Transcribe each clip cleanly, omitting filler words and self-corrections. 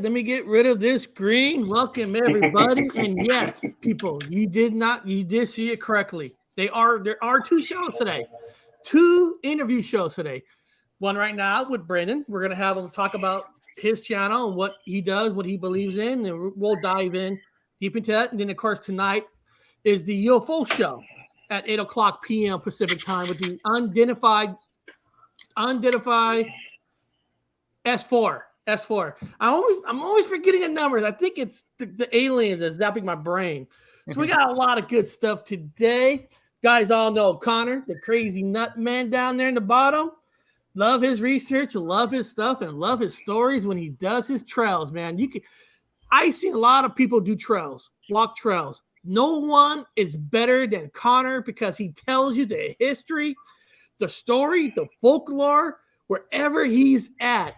Let me get rid of this green. Welcome everybody. And yeah, people, you did see it correctly. There are two shows today, two interview shows today. One right now with Brendan. We're gonna have him talk about his channel and what he does, what he believes in, and we'll dive in deep into that. And then of course tonight is the UFO show at 8:00 p.m. Pacific time with the unidentified S4. I'm always forgetting the numbers. I think it's the aliens that's zapping my brain. So we got a lot of good stuff today. Guys all know Connor, the crazy nut man down there in the bottom. Love his research, love his stuff, and love his stories when he does his trails, man. I see a lot of people do trails, walk trails. No one is better than Connor because he tells you the history, the story, the folklore, wherever he's at.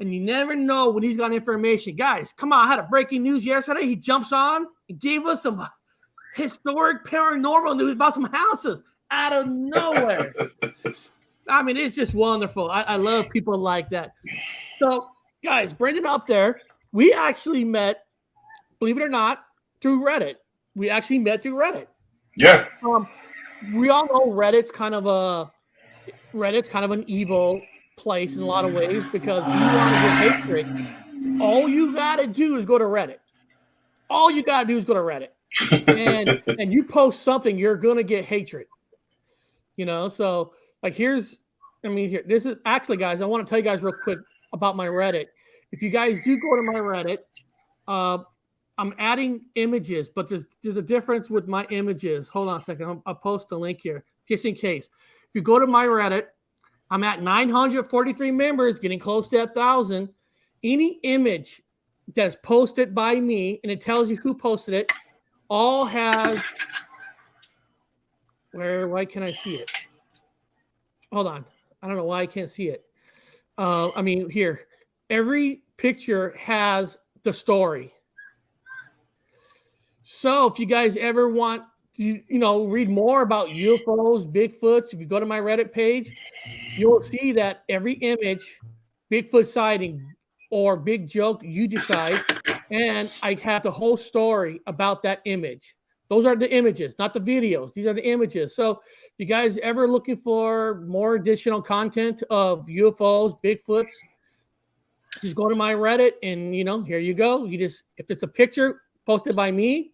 And you never know when he's got information. Guys, come on. I had a breaking news yesterday. He jumps on and gave us some historic paranormal news about some houses out of nowhere. I mean, it's just wonderful. I love people like that. So, guys, Brendan up there, we actually met, believe it or not, through Reddit. We actually met through Reddit. Yeah. We all know Reddit's kind of an evil place in a lot of ways because you want to get hatred. All you got to do is go to Reddit. All you got to do is go to Reddit. And you post something, you're going to get hatred. You know, so like this is actually, guys, I want to tell you guys real quick about my Reddit. If you guys do go to my Reddit, I'm adding images, but there's a difference with my images. Hold on a second. I'll post the link here just in case. If you go to my Reddit, I'm at 943 members, getting close to 1,000. Any image that's posted by me, and it tells you who posted it, all has why can't I see it? Hold on. I don't know why I can't see it. Here. Every picture has the story. So if you guys ever want to, read more about UFOs, Bigfoots, if you go to my Reddit page, you'll see that every image, Bigfoot sighting or big joke, you decide. And I have the whole story about that image. Those are the images, not the videos. These are the images. So if you guys ever looking for more additional content of UFOs, Bigfoots, just go to my Reddit and, here you go. If it's a picture posted by me,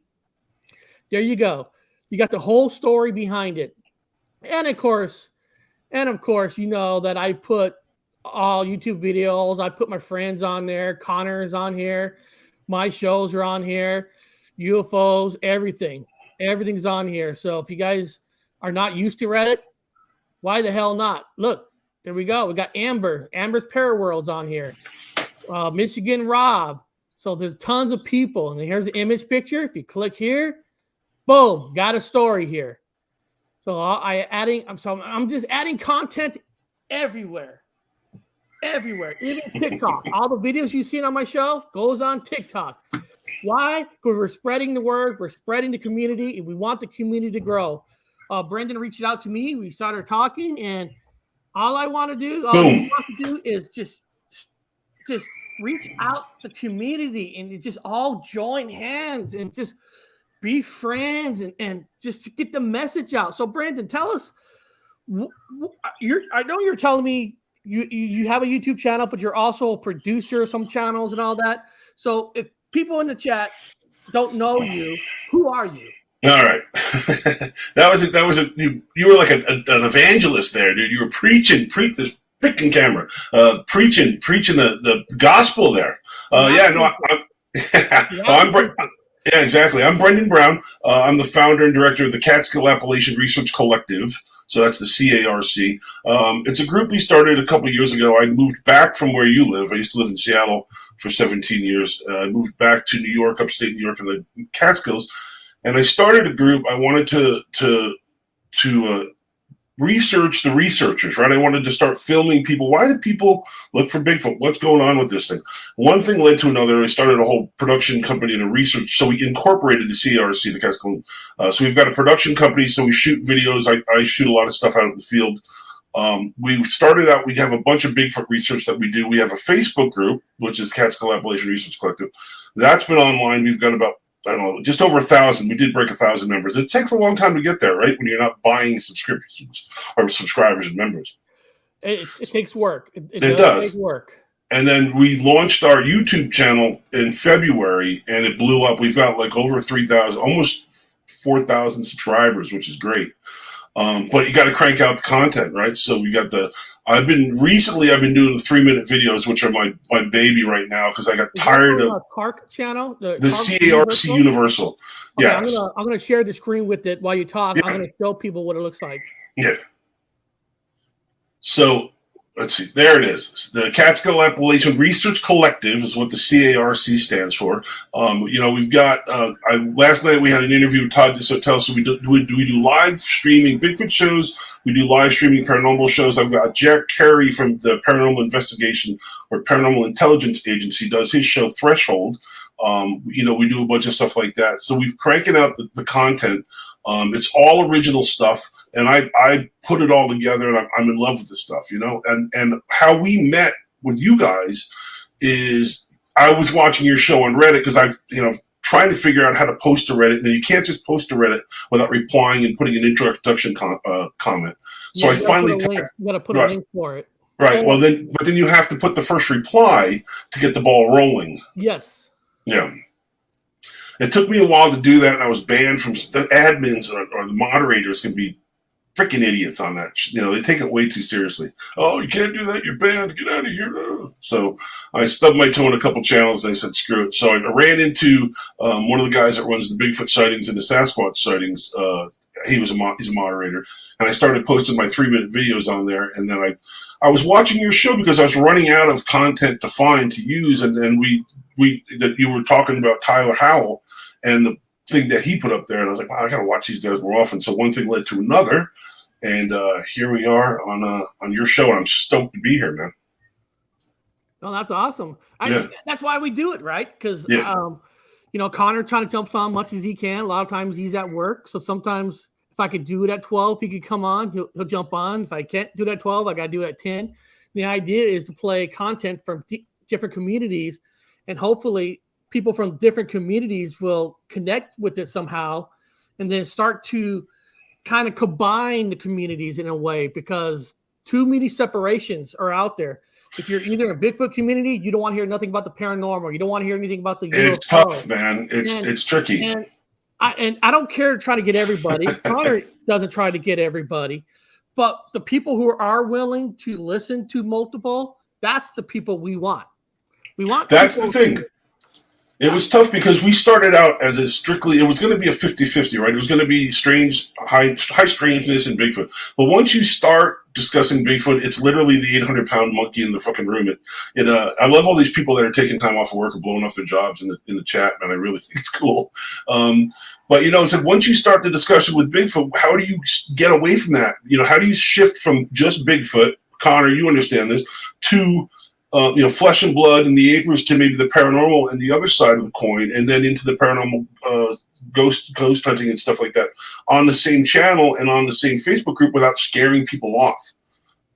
there you go. You got the whole story behind it. And of course, you know that I put all YouTube videos. I put my friends on there. Connor's on here. My shows are on here. UFOs, everything. Everything's on here. So if you guys are not used to Reddit, why the hell not? Look, there we go. We got Amber. Amber's Paraworld's on here. Michigan Rob. So there's tons of people. And here's the image picture. If you click here, boom, got a story here. So I'm just adding content everywhere. Everywhere. Even TikTok. All the videos you've seen on my show goes on TikTok. Why? Because we're spreading the word, we're spreading the community, and we want the community to grow. Brendan reached out to me. We started talking, and all I want to do, is just reach out the community and just all join hands and just be friends and just to get the message out. So, Brendan, tell us. I know you're telling me you have a YouTube channel, but you're also a producer of some channels and all that. So, if people in the chat don't know you, who are you? All right, you were like an evangelist there, dude. You were preaching this freaking camera, preaching the gospel there. Yeah, exactly. I'm Brendan Brown. I'm the founder and director of the Catskill Appalachian Research Collective. So that's the CARC. It's a group we started a couple of years ago. I moved back from where you live. I used to live in Seattle for 17 years. I moved back to New York, upstate New York, in the Catskills. And I started a group. I wanted to research the researchers, right? I wanted to start filming people. Why did people look for Bigfoot? What's going on with this thing? One thing led to another. I started a whole production company to research. So we incorporated the CARC, the Catskill. So we've got a production company. So we shoot videos. I shoot a lot of stuff out of the field. We started out, we have a bunch of Bigfoot research that we do. We have a Facebook group, which is Cats Collaboration Research Collective. That's been online. We've got about, I don't know, just over 1,000. We did break 1,000 members. It takes a long time to get there, right? When you're not buying subscriptions or subscribers and members. It takes work. It does. Take work. And then we launched our YouTube channel in February, and it blew up. We've got like over 3,000, almost 4,000 subscribers, which is great. But you got to crank out the content, right? So we got I've been doing the 3-minute videos, which are my baby right now, because I got tired of CARC channel, the CARC Universal. Okay, Yeah, I'm gonna share the screen with it while you talk. Yeah. I'm gonna show people what it looks like. Yeah. So let's see. There it is. The Cats Collaboration Research Collective is what the CARC stands for. We've got. Last night we had an interview with Todd DeSotel. So we do live streaming Bigfoot shows. We do live streaming paranormal shows. I've got Jack Carey from the Paranormal Investigation or Paranormal Intelligence Agency does his show Threshold. We do a bunch of stuff like that. So we've cranking out the content. It's all original stuff, and I put it all together, and I'm in love with this stuff, And how we met with you guys is I was watching your show on Reddit because I've trying to figure out how to post to Reddit. And then you can't just post to Reddit without replying and putting an introduction comment. So I finally you got to put a link for it. Right. Well, then you have to put the first reply to get the ball rolling. Yes. Yeah. It took me a while to do that, and I was banned from the admins or the moderators can be freaking idiots on that. They take it way too seriously. Oh, you can't do that. You're banned. Get out of here. So I stubbed my toe in a couple channels, and I said, screw it. So I ran into one of the guys that runs the Bigfoot sightings and the Sasquatch sightings. He's a moderator, and I started posting my 3-minute videos on there. And then I was watching your show because I was running out of content to find to use, and then that you were talking about Tyler Howell and the thing that he put up there, and I was like, wow, I gotta watch these guys more often. So one thing led to another, and here we are on your show, and I'm stoked to be here, man. Oh, that's awesome. Yeah. That's why we do it, right? Because Connor trying to jump on as much as he can. A lot of times he's at work, so sometimes if I could do it at 12, he could come on. He'll jump on. If I can't do it at 12, I got to do it at 10. The idea is to play content from different communities, and hopefully people from different communities will connect with it somehow, and then start to kind of combine the communities in a way, because too many separations are out there. If you're either a Bigfoot community, you don't want to hear nothing about the paranormal. You don't want to hear anything about the UFO. It's tough, man. It's tricky. And I don't care to try to get everybody. Connor doesn't try to get everybody. But the people who are willing to listen to multiple, that's the people we want. That's the thing. It was tough because we started out as it was going to be a 50-50, right? It was going to be high strangeness and Bigfoot. But once you start discussing Bigfoot, it's literally the 800-pound monkey in the fucking room. I love all these people that are taking time off of work and blowing off their jobs in the chat, man. I really think it's cool. But so once you start the discussion with Bigfoot, how do you get away from that? How do you shift from just Bigfoot, Connor, you understand this, to flesh and blood and the apers to maybe the paranormal and the other side of the coin, and then into the paranormal ghost hunting and stuff like that on the same channel and on the same Facebook group without scaring people off.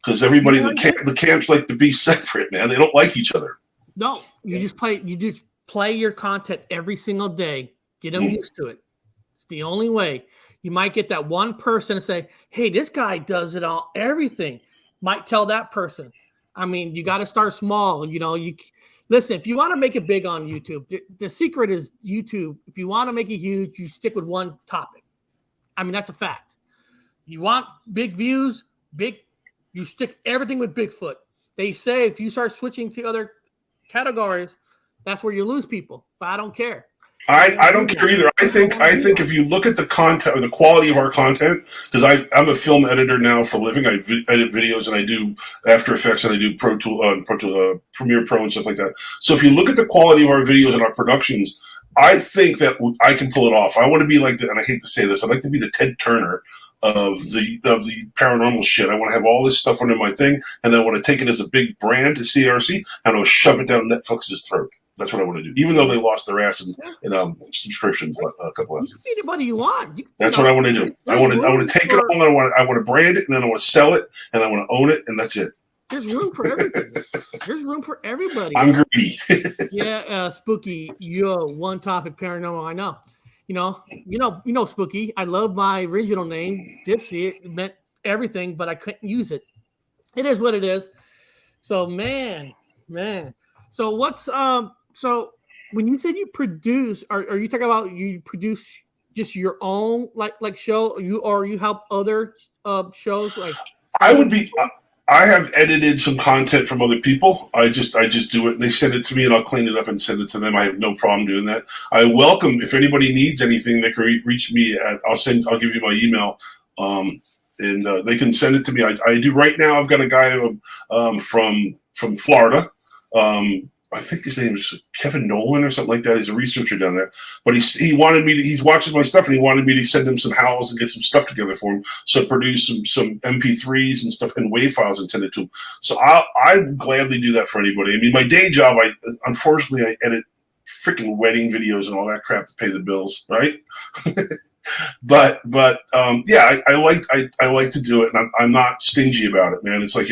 Because everybody in the camps like to be separate, man. They don't like each other. No, you just play your content every single day. Get them used to it. It's the only way. You might get that one person to say, hey, this guy does it all, everything. Might tell that person. I mean, you got to start small. You listen, if you want to make it big on YouTube, the secret is YouTube. If you want to make it huge, you stick with one topic. I mean, that's a fact. You want big views, you stick everything with Bigfoot. They say if you start switching to other categories, that's where you lose people. But I don't care. I don't care either. I think if you look at the content or the quality of our content, because I'm a film editor now for a living. I edit videos and I do After Effects and I do Premiere Pro and stuff like that. So if you look at the quality of our videos and our productions, I think that I can pull it off. I want to be like and I hate to say this, I'd like to be the Ted Turner of the paranormal shit. I want to have all this stuff under my thing, and then I want to take it as a big brand to CRC, and I'll shove it down Netflix's throat. That's what I want to do. Even though they lost their ass in subscriptions a couple of. You can feed anybody you want. That's what I want to do. I want to take it all. I want to brand it, and then I want to sell it, and I want to own it, and that's it. There's room for everything. There's room for everybody. I'm greedy. Yeah, Spooky. One topic paranormal. I know. You know, Spooky. I love my original name, Gypsy. It meant everything, but I couldn't use it. It is what it is. So, man. So what's so when you said you produce, are you talking about you produce just your own like show? You help other shows like? I have edited some content from other people. I just do it. And they send it to me, and I'll clean it up and send it to them. I have no problem doing that. I welcome if anybody needs anything. They can reach me at. I'll give you my email, and they can send it to me. I do right now. I've got a guy from Florida. I think his name is Kevin Nolan or something like that. He's a researcher down there. But he wanted me to, he watches my stuff, and he wanted me to send him some howls and get some stuff together for him. So produce some MP3s and stuff and WAV files and send it to him. So I'd gladly do that for anybody. I mean, my day job, unfortunately I edit freaking wedding videos and all that crap to pay the bills, right? But yeah, I like to do it, and I'm not stingy about it, man. It's like,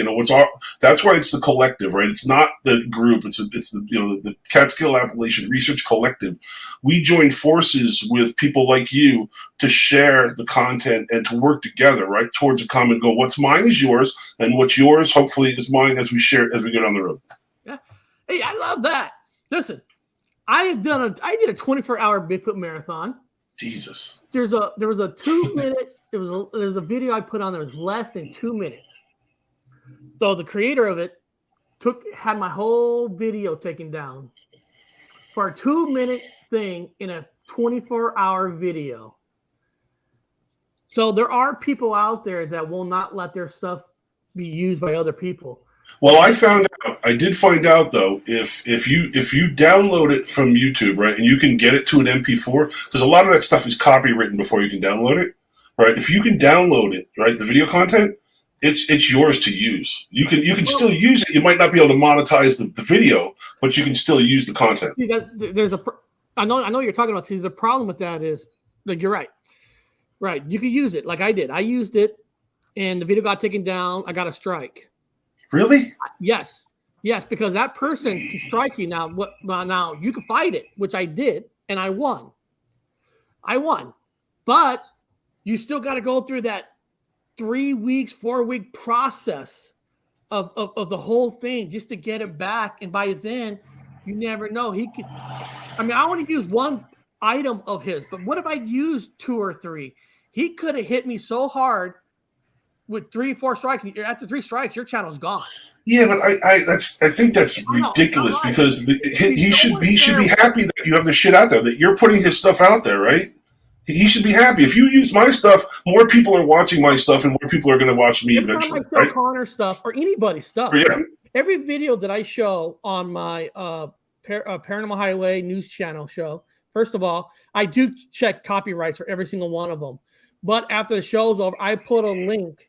that's why it's the collective, right? It's not the group. It's the Catskill Appalachian Research Collective. We join forces with people like you to share the content and to work together, right, towards a common goal. What's mine is yours, and what's yours hopefully is mine as we share as we go down the road. Yeah, hey, I love that. Listen, I did a 24-hour Bigfoot marathon. Jesus. There was a 2 minutes. There's a video I put on that was less than 2 minutes. So the creator of it had my whole video taken down for a 2-minute thing in a 24-hour video. So there are people out there that will not let their stuff be used by other people. Well, I did find out though, if you download it from YouTube, right, and you can get it to an MP4, because a lot of that stuff is copywritten before you can download it, right? If you can download it, right, the video content, it's yours to use. You can still use it. You might not be able to monetize the video, but you can still use the content. I know what you're talking about. See, the problem with that is, like, you're right. Right, you can use it like I did. I used it, and the video got taken down. I got a strike. Really? Yes, because that person can strike you now. Now you can fight it, which I did, and I won. But you still got to go through that 4-week process of the whole thing just to get it back. And by then, you never know. I want to use one item of his, but what if I used 2 or 3? He could have hit me so hard with 3 or 4 strikes, and after 3 strikes, your channel's gone. Yeah, but I think that's ridiculous because he should be happy that you have the shit out there, that you're putting his stuff out there, right? He should be happy. If you use my stuff, more people are watching my stuff, and more people are going to watch me eventually. It's not like Connor stuff or anybody's stuff. Yeah. Every video that I show on my Paranormal Highway news channel show, first of all, I do check copyrights for every single one of them. But after the show's over, I put a link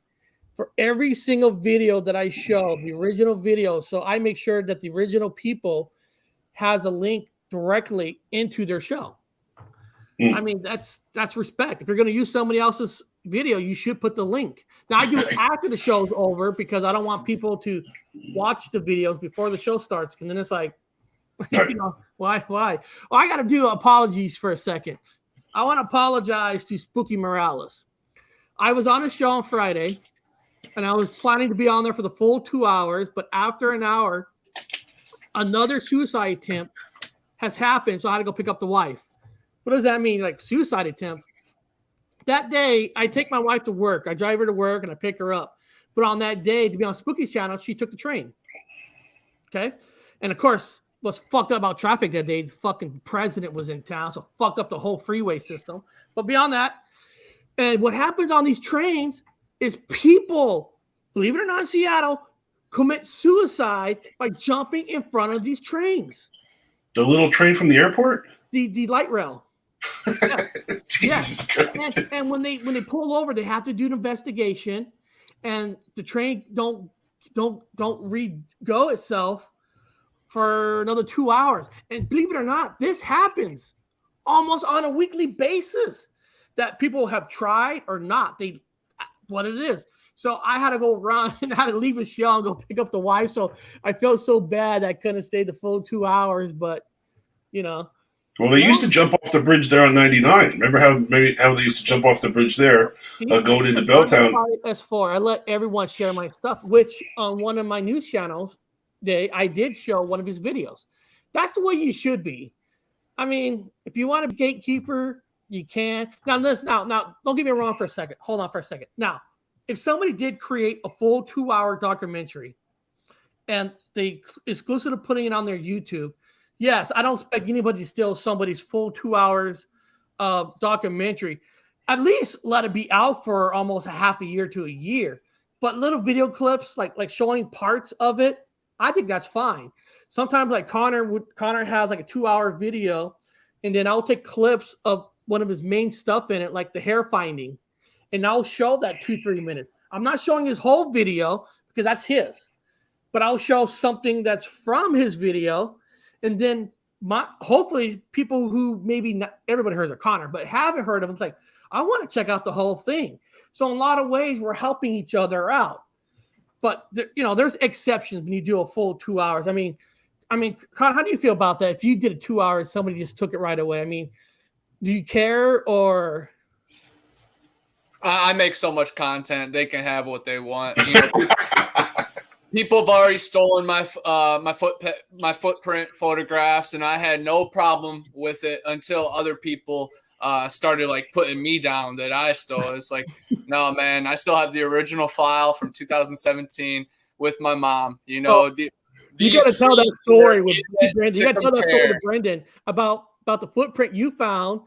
for every single video that I show, the original video. So I make sure that the original people has a link directly into their show. I mean, that's respect. If you're going to use somebody else's video, you should put the link. Now, I do it after the show's over because I don't want people to watch the videos before the show starts. And then it's like, why? Well, I got to do apologies for a second. I want to apologize to Spooky Morales. I was on a show on Friday, and I was planning to be on there for the full 2 hours, but after an hour, another suicide attempt has happened, so I had to go pick up the wife. What does that mean, like suicide attempt? That day, I take my wife to work. I drive her to work, and I pick her up. But on that day, to be on Spooky's channel, she took the train. Okay? And, of course, what's fucked up about traffic that day, the fucking president was in town, so fucked up the whole freeway system. But beyond that, and what happens on these trains is people, believe it or not, in Seattle, commit suicide by jumping in front of these trains. The little train from the airport? The light rail. Yeah. Jesus Christ. And when they pull over, they have to do an investigation, and the train don't re-go itself for another 2 hours. And believe it or not, this happens almost on a weekly basis that people have tried or not. What it is. So I had to go run and I had to leave a show and go pick up the wife. So I felt so bad that I couldn't stay the full 2 hours, but you know. Well, they used to jump off the bridge there on 99. Remember how they used to jump off the bridge there, going into Belltown? S4. I let everyone share my stuff, which on one of my news channels, I did show one of his videos. That's the way you should be. I mean, if you want a gatekeeper, you can. Now, don't get me wrong for a second. Hold on for a second. Now, if somebody did create a full 2-hour documentary and they exclusively putting it on their YouTube, yes, I don't expect anybody to steal somebody's full 2 hours of documentary. At least let it be out for almost a half a year to a year. But little video clips, like showing parts of it, I think that's fine. Sometimes like Connor has like a 2-hour video, and then I'll take clips of one of his main stuff in it, like the hair finding, and I'll show that 2-3 minutes. I'm not showing his whole video because that's his, but I'll show something that's from his video. And then hopefully people who maybe not everybody heard of Connor, but haven't heard of him, it's like, I want to check out the whole thing. So in a lot of ways, we're helping each other out. But there's exceptions when you do a full 2 hours. I mean, Connor, how do you feel about that? If you did it 2 hours, somebody just took it right away. I mean, do you care or? I make so much content; they can have what they want. People have already stolen my footprint photographs, and I had no problem with it until other people started like putting me down that I stole. It's like, no, man, I still have the original file from 2017 with my mom. You got to tell that story with Brendan. You got to tell that story to Brendan about the footprint you found.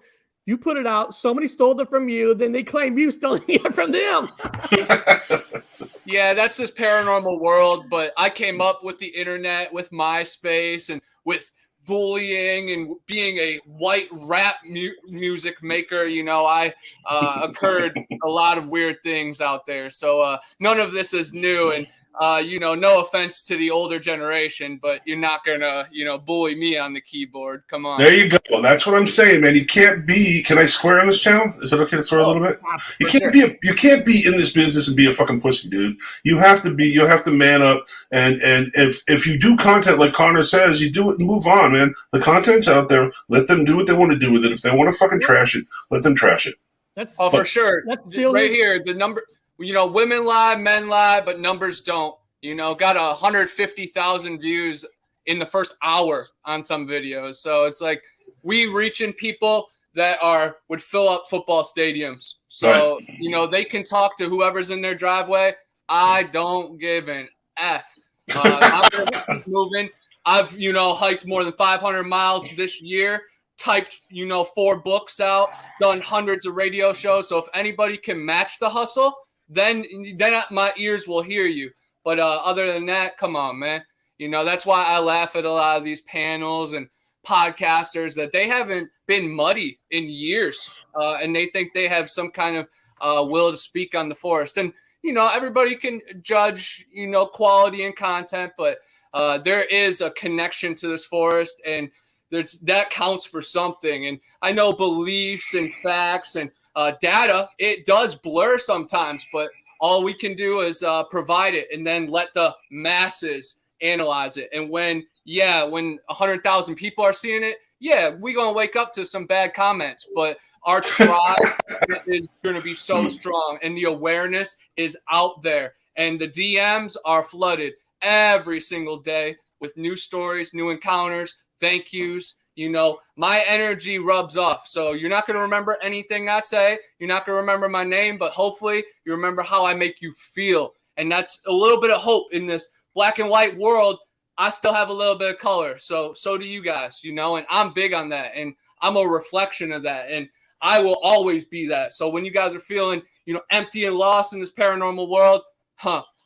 You put it out. Somebody stole it from you. Then they claim you stole it from them. Yeah, that's this paranormal world. But I came up with the internet, with MySpace, and with bullying and being a white rap music maker. I occurred a lot of weird things out there. So none of this is new. And no offense to the older generation, but you're not gonna, bully me on the keyboard. Come on. There you go. That's what I'm saying, man. You can't be. Can I swear on this channel? Is it okay to swear a little bit? You can't be. You can't be in this business and be a fucking pussy, dude. You have to be. You have to man up. And if you do content like Connor says, you do it and move on, man. The content's out there. Let them do what they want to do with it. If they want to fucking trash it, let them trash it. For sure. Right here, the number. Women lie, men lie, but numbers don't. Got 150,000 views in the first hour on some videos. So it's like we reaching people that would fill up football stadiums. So, right. They can talk to whoever's in their driveway. I don't give an F. I'm going to keep moving. I've, hiked more than 500 miles this year. Typed, 4 books out, done hundreds of radio shows. So if anybody can match the hustle, then my ears will hear you. But other than that, come on, man. That's why I laugh at a lot of these panels and podcasters that they haven't been muddy in years, and they think they have some kind of will to speak on the forest. And, everybody can judge, quality and content, but there is a connection to this forest, and that counts for something. And I know beliefs and facts and data, it does blur sometimes, but all we can do is provide it and then let the masses analyze it. And when 100,000 people are seeing it, we're going to wake up to some bad comments, but our tribe is going to be so strong, and the awareness is out there, and the DMs are flooded every single day with new stories, new encounters, thank yous. My energy rubs off. So you're not going to remember anything I say. You're not going to remember my name, but hopefully you remember how I make you feel. And that's a little bit of hope in this black and white world. I still have a little bit of color. So do you guys, and I'm big on that. And I'm a reflection of that. And I will always be that. So when you guys are feeling, empty and lost in this paranormal world,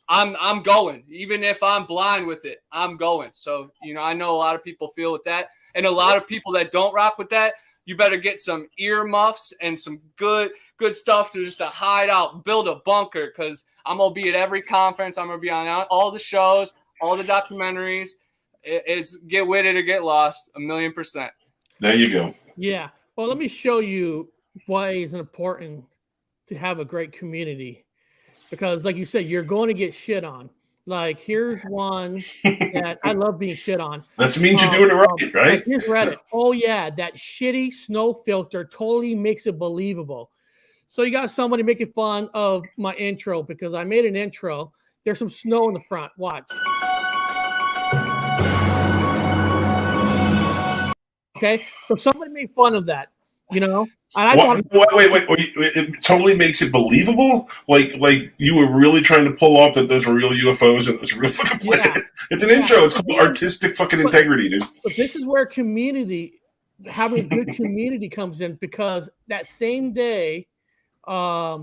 I'm going. Even if I'm blind with it, I'm going. So, I know a lot of people feel with that. And a lot of people that don't rock with that, you better get some earmuffs and some good stuff to hide out, build a bunker, because I'm going to be at every conference. I'm going to be on all the shows, all the documentaries. It's get with it or get lost, 1,000,000%. There you go. Yeah. Well, let me show you why it's important to have a great community, because, like you said, you're going to get shit on. Like, here's one that I love being shit on. That means you're doing it right, right? Like, here's Reddit. Oh yeah, that shitty snow filter totally makes it believable. So you got somebody making fun of my intro because I made an intro. There's some snow in the front. Watch. Okay, so somebody made fun of that, you know. And I wait, it totally makes it believable. Like you were really trying to pull off that those were real UFOs and it was a real fucking planet. Yeah. It's an intro. It's called artistic fucking integrity, dude. But this is where having a good community comes in, because that same day, a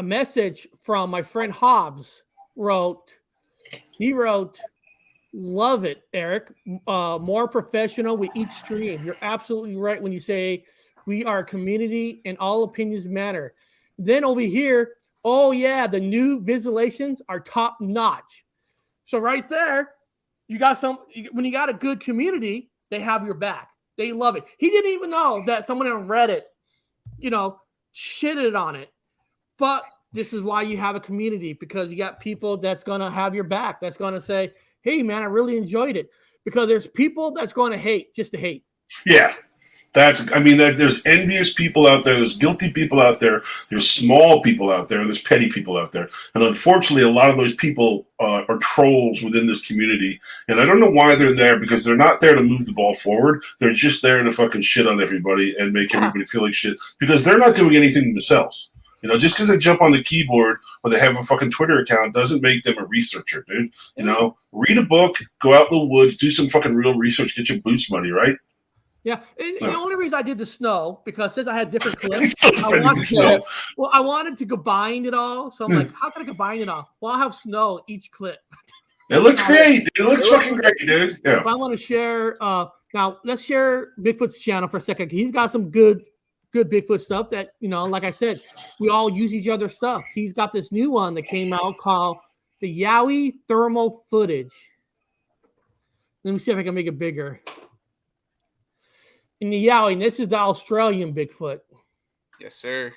message from my friend Hobbs wrote, "Love it, Eric. More professional with each stream. You're absolutely right when you say we are a community and all opinions matter." Then over here, oh yeah, the new visualizations are top notch. So right there, you got when you got a good community, they have your back. They love it. He didn't even know that someone on Reddit, shitted on it. But this is why you have a community, because you got people that's going to have your back. That's going to say, hey man, I really enjoyed it. Because there's people that's going to hate just to hate. Yeah. There's envious people out there, there's guilty people out there, there's small people out there, and there's petty people out there. And unfortunately, a lot of those people are trolls within this community. And I don't know why they're there, because they're not there to move the ball forward. They're just there to fucking shit on everybody and make everybody feel like shit, because they're not doing anything themselves. Just because they jump on the keyboard or they have a fucking Twitter account doesn't make them a researcher, dude. Read a book, go out in the woods, do some fucking real research, get your boots money, right? Yeah, the only reason I did the snow, because since I had different clips, I wanted to combine it all. So I'm like, how can I combine it all? Well, I'll have snow each clip. It looks great. It looks fucking great, dude. Yeah. But I want to share. Now, let's share Bigfoot's channel for a second. He's got some good Bigfoot stuff that, like I said, we all use each other's stuff. He's got this new one that came out called the Yowie Thermal Footage. Let me see if I can make it bigger. In the Yowie, and this is the Australian Bigfoot. Yes, sir.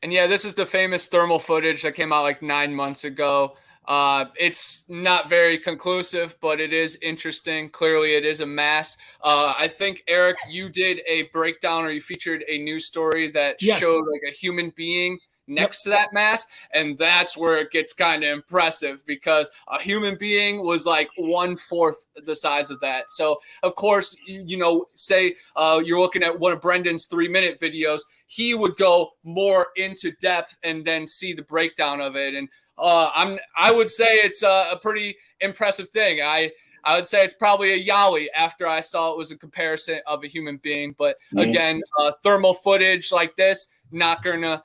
And yeah, this is the famous thermal footage that came out like 9 months ago. It's not very conclusive, but it is interesting. Clearly, it is a mass. I think, Eric, you did a breakdown, or you featured a news story that showed like a human being next to that mass, and that's where it gets kind of impressive, because a human being was like 1/4 the size of that. So of course, say you're looking at one of Brendan's 3-minute videos, he would go more into depth and then see the breakdown of it. And I would say it's a pretty impressive thing. I would say it's probably a Yowie after I saw it was a comparison of a human being. But again, thermal footage like this, not gonna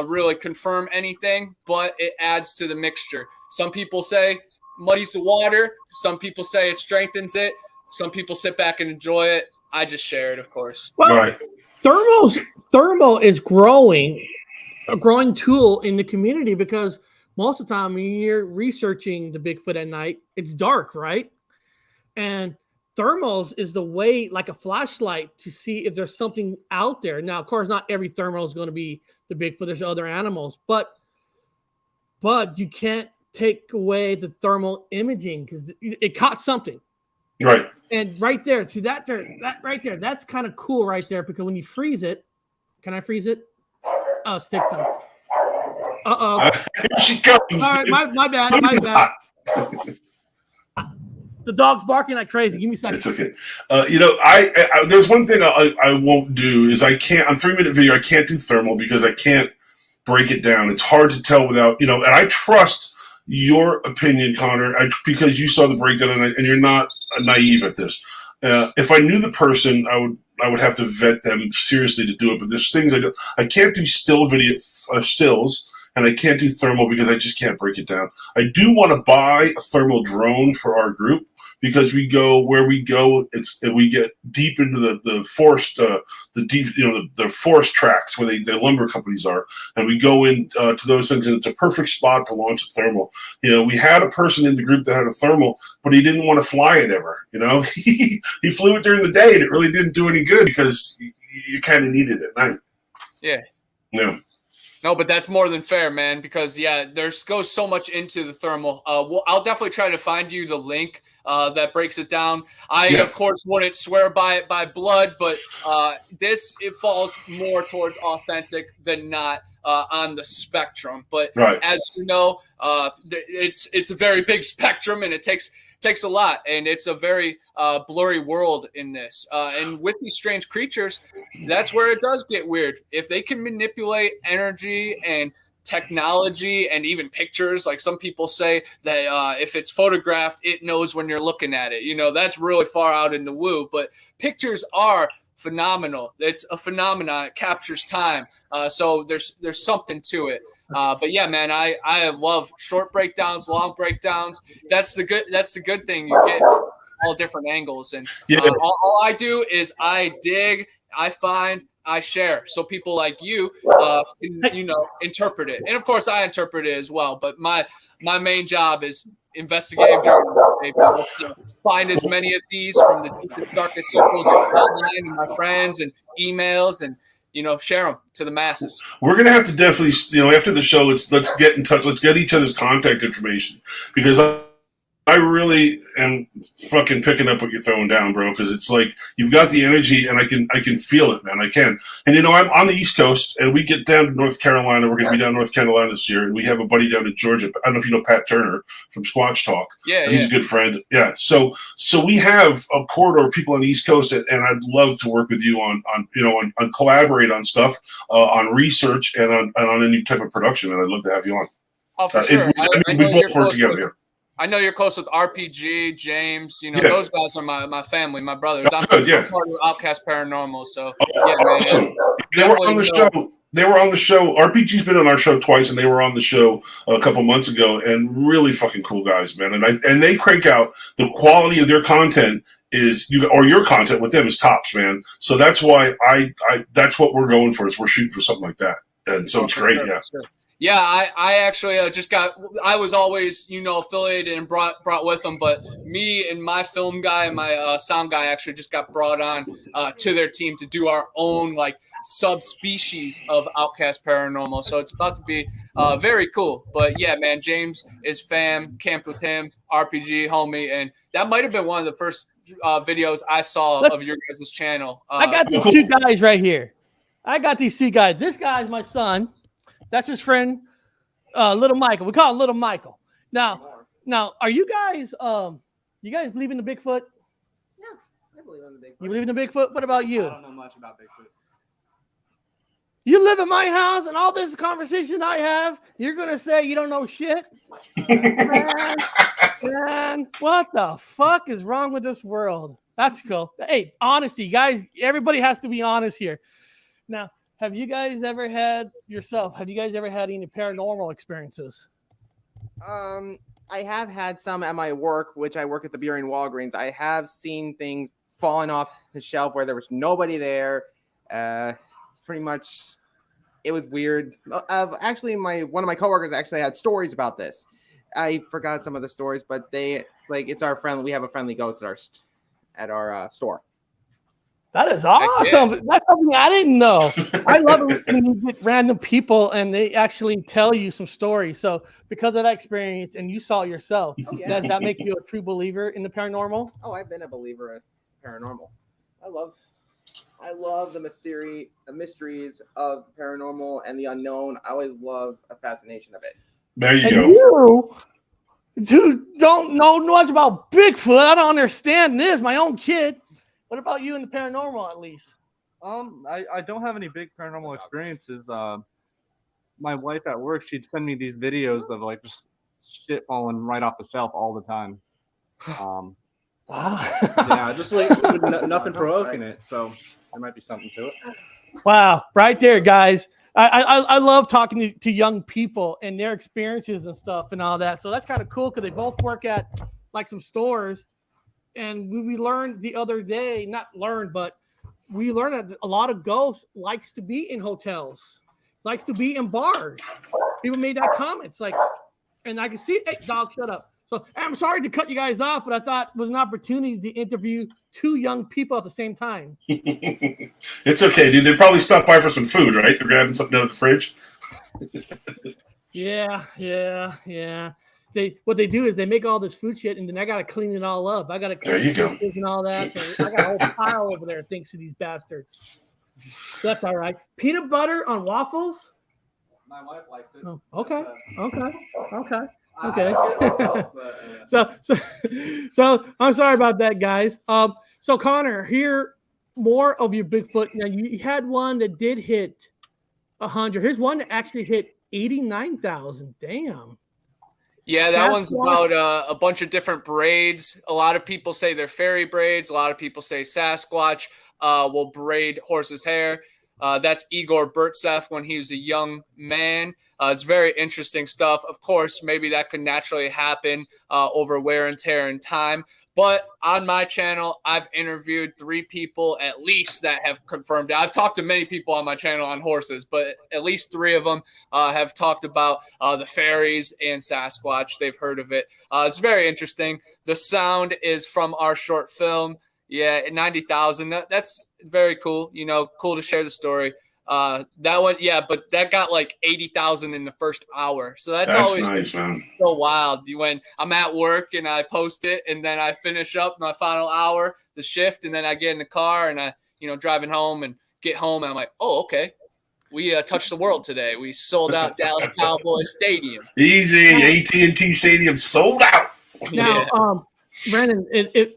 really confirm anything, but it adds to the mixture. Some people say muddies the water. Some people say it strengthens it. Some people sit back and enjoy it. I just share it, of course. Well, right. Thermal is a growing tool in the community, because most of the time when you're researching the Bigfoot at night, it's dark, right? And thermals is the way, like a flashlight, to see if there's something out there. Now, of course, not every thermal is going to be the Bigfoot. There's other animals, but you can't take away the thermal imaging, because it caught something. Right. And right there, see that right there, that's kind of cool right there, because when you freeze it, can I freeze it? Oh, stick them. Here she comes. All right, my bad. The dog's barking like crazy. Give me a second. It's okay. I there's one thing I won't do is I can't, on 3-minute video, I can't do thermal because I can't break it down. It's hard to tell without, and I trust your opinion, Connor, because you saw the breakdown and you're not naive at this. If I knew the person, I would have to vet them seriously to do it. But there's things I can't do stills, and I can't do thermal because I just can't break it down. I do want to buy a thermal drone for our group, because we get deep into the forest, the forest tracks where the lumber companies are, and we go in to those things, and it's a perfect spot to launch a thermal. We had a person in the group that had a thermal, but he didn't want to fly it ever. He flew it during the day, and it really didn't do any good because you kind of need it at night. Yeah. Yeah. No, but that's more than fair, man, because, there's goes so much into the thermal. I'll definitely try to find you the link that breaks it down. Of course, wouldn't swear by it by blood, but it falls more towards authentic than not on the spectrum. But as you know, it's a very big spectrum, and it takes a lot, and it's a very blurry world in this. And with these strange creatures, that's where it does get weird. If they can manipulate energy and technology and even pictures, like some people say that if it's photographed, it knows when you're looking at it. That's really far out in the woo, but pictures are phenomenal. It's a phenomenon. It captures time. So there's something to it. But yeah, man, I love short breakdowns, long breakdowns. That's the good thing. You get all different angles, and all I do is I dig, I find, I share, so people like you can, interpret it. And of course, I interpret it as well. But my main job is investigative journalism. Let's find as many of these from the deepest, darkest circles online, and my friends, and emails, and share them to the masses. We're gonna have to definitely, after the show, let's get in touch. Let's get each other's contact information, because I really am fucking picking up what you're throwing down, bro. Because it's like you've got the energy, and I can feel it, man. I can. And I'm on the East Coast, and we get down to North Carolina. We're gonna be down North Carolina this year, and we have a buddy down in Georgia. I don't know if you know Pat Turner from Squatch Talk. Yeah, he's a good friend. Yeah. So we have a corridor of people on the East Coast, and I'd love to work with you on collaborate on stuff, on research, and on any type of production. And I'd love to have you on. Oh, for sure. We both work together. I know you're close with RPG, James. Those guys are my family, my brothers. I'm part of Outcast Paranormal. So, awesome. Man. They were on the show. They were on the show. RPG's been on our show twice, and they were on the show a couple months ago. And really fucking cool guys, man. And they crank out the quality of their content your content with them is tops, man. So that's why that's what we're going for. Is we're shooting for something like that, and so it's great. Sure, sure. Yeah, I actually I was always, affiliated and brought with them, but me and my film guy and my sound guy actually just got brought on to their team to do our own subspecies of Outcast Paranormal. So it's about to be very cool. But yeah, man, James is fam, camped with him, RPG homie, and that might have been one of the first videos I saw of your guys' channel. I got these two guys right here. This guy's my son. That's his friend, Little Michael. We call him Little Michael. Now, are you guys? You guys believe in the Bigfoot? Yeah, I believe in the Bigfoot. You believe in the Bigfoot? What about you? I don't know much about Bigfoot. You live in my house, and all this conversation I have, you're gonna say you don't know shit? man, what the fuck is wrong with this world? That's cool. Hey, honesty, guys. Everybody has to be honest here. Now. Have you guys ever had any paranormal experiences? I have had some at my work, which I work at the Burien Walgreens. I have seen things falling off the shelf where there was nobody there. Pretty much, it was weird. Actually, one of my coworkers actually had stories about this. I forgot some of the stories, but it's our friend. We have a friendly ghost at our store. That is awesome. Yeah. That's something I didn't know. I love it when you get random people and they actually tell you some stories. So because of that experience and you saw it yourself, does that make you a true believer in the paranormal? Oh, I've been a believer in paranormal. I love the mysteries of paranormal and the unknown. I always love a fascination of it. There you go. You, dude, don't know much about Bigfoot. I don't understand this. My own kid. What about you in the paranormal, at least? I don't have any big paranormal experiences. My wife at work, she'd send me these videos of just shit falling right off the shelf all the time. Wow. Yeah, just nothing provoking it. So there might be something to it. Wow, right there, guys. I love talking to young people and their experiences and stuff and all that. So that's kind of cool because they both work at some stores. and we learned the other day, not learned, but we learned that a lot of ghosts likes to be in hotels, likes to be in bars. People made that comment. It's like, and I can see, hey, dog, shut up. So I'm sorry to cut you guys off, but I thought it was an opportunity to interview two young people at the same time. It's okay, dude. They probably stopped by for some food, right? They're grabbing something out of the fridge. Yeah. What they do is they make all this food shit, and then I gotta clean it all up. I gotta there you go and all that. So I got a whole pile over there thanks to these bastards. That's all right. Peanut butter on waffles. My wife likes it. Oh, okay. So I'm sorry about that, guys. So Connor, hear more of your Bigfoot. Now you had one that did hit 100. Here's one that actually hit 89,000. Damn. Yeah, that one's about a bunch of different braids. A lot of people say they're fairy braids. A lot of people say Sasquatch will braid horse's hair. That's Igor Burtsev when he was a young man. It's very interesting stuff. Of course, maybe that could naturally happen over wear and tear and time. But on my channel, I've interviewed 3 people at least that have confirmed it. I've talked to many people on my channel on horses, but at least 3 of them have talked about the fairies and Sasquatch. They've heard of it. It's very interesting. The sound is from our short film. Yeah, 90,000. That's very cool. You know, cool to share the story. That one, yeah, but that got like 80,000 in the first hour. So that's always nice, man. So wild. When I'm at work and I post it, and then I finish up my final hour, the shift, and then I get in the car and I, driving home and get home, and I'm like, oh, okay. We touched the world today. We sold out Dallas Cowboys Stadium. Easy. AT&T Stadium sold out. Now, Brandon,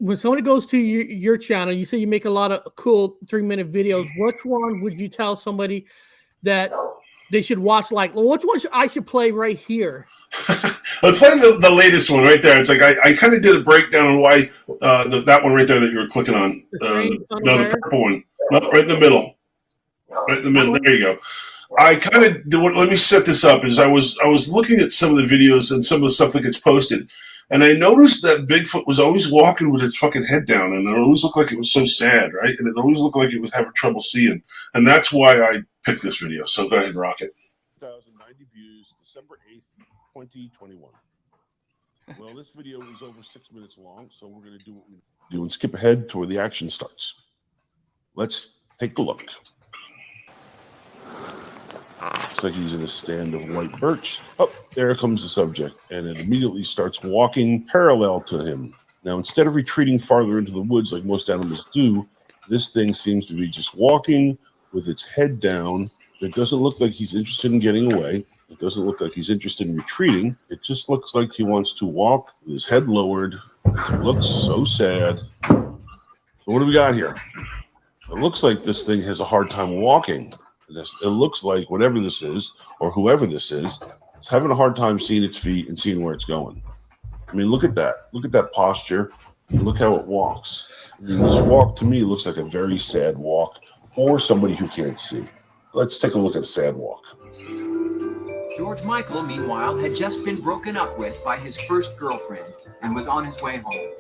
when somebody goes to your channel, you say you make a lot of cool 3-minute videos. Which one would you tell somebody that they should watch? Like, well, which one I should play right here? I'm playing the latest one right there. It's like I kind of did a breakdown on why that one right there that you were clicking on. The purple one. No, right in the middle. Right in the middle. There you go. I kind of let me set this up. Is I was looking at some of the videos and some of the stuff that gets posted. And I noticed that Bigfoot was always walking with its fucking head down, and it always looked like it was so sad, right? And it always looked like it was having trouble seeing. And that's why I picked this video. So go ahead and rock it. 1,090 views, December 8th, 2021. Well, this video is over 6 minutes long, so we're going to do what we do and skip ahead to where the action starts. Let's take a look. Looks like he's in a stand of white birch. Oh, there comes the subject, and it immediately starts walking parallel to him. Now, instead of retreating farther into the woods like most animals do, this thing seems to be just walking with its head down. It doesn't look like he's interested in getting away. It doesn't look like he's interested in retreating. It just looks like he wants to walk with his head lowered. It looks so sad. So what do we got here? It looks like this thing has a hard time walking. It looks like whatever this is, or whoever this is having a hard time seeing its feet and seeing where it's going. I mean, look at that. Look at that posture. And look how it walks. I mean, this walk to me looks like a very sad walk for somebody who can't see. Let's take a look at a sad walk. George Michael, meanwhile, had just been broken up with by his first girlfriend and was on his way home.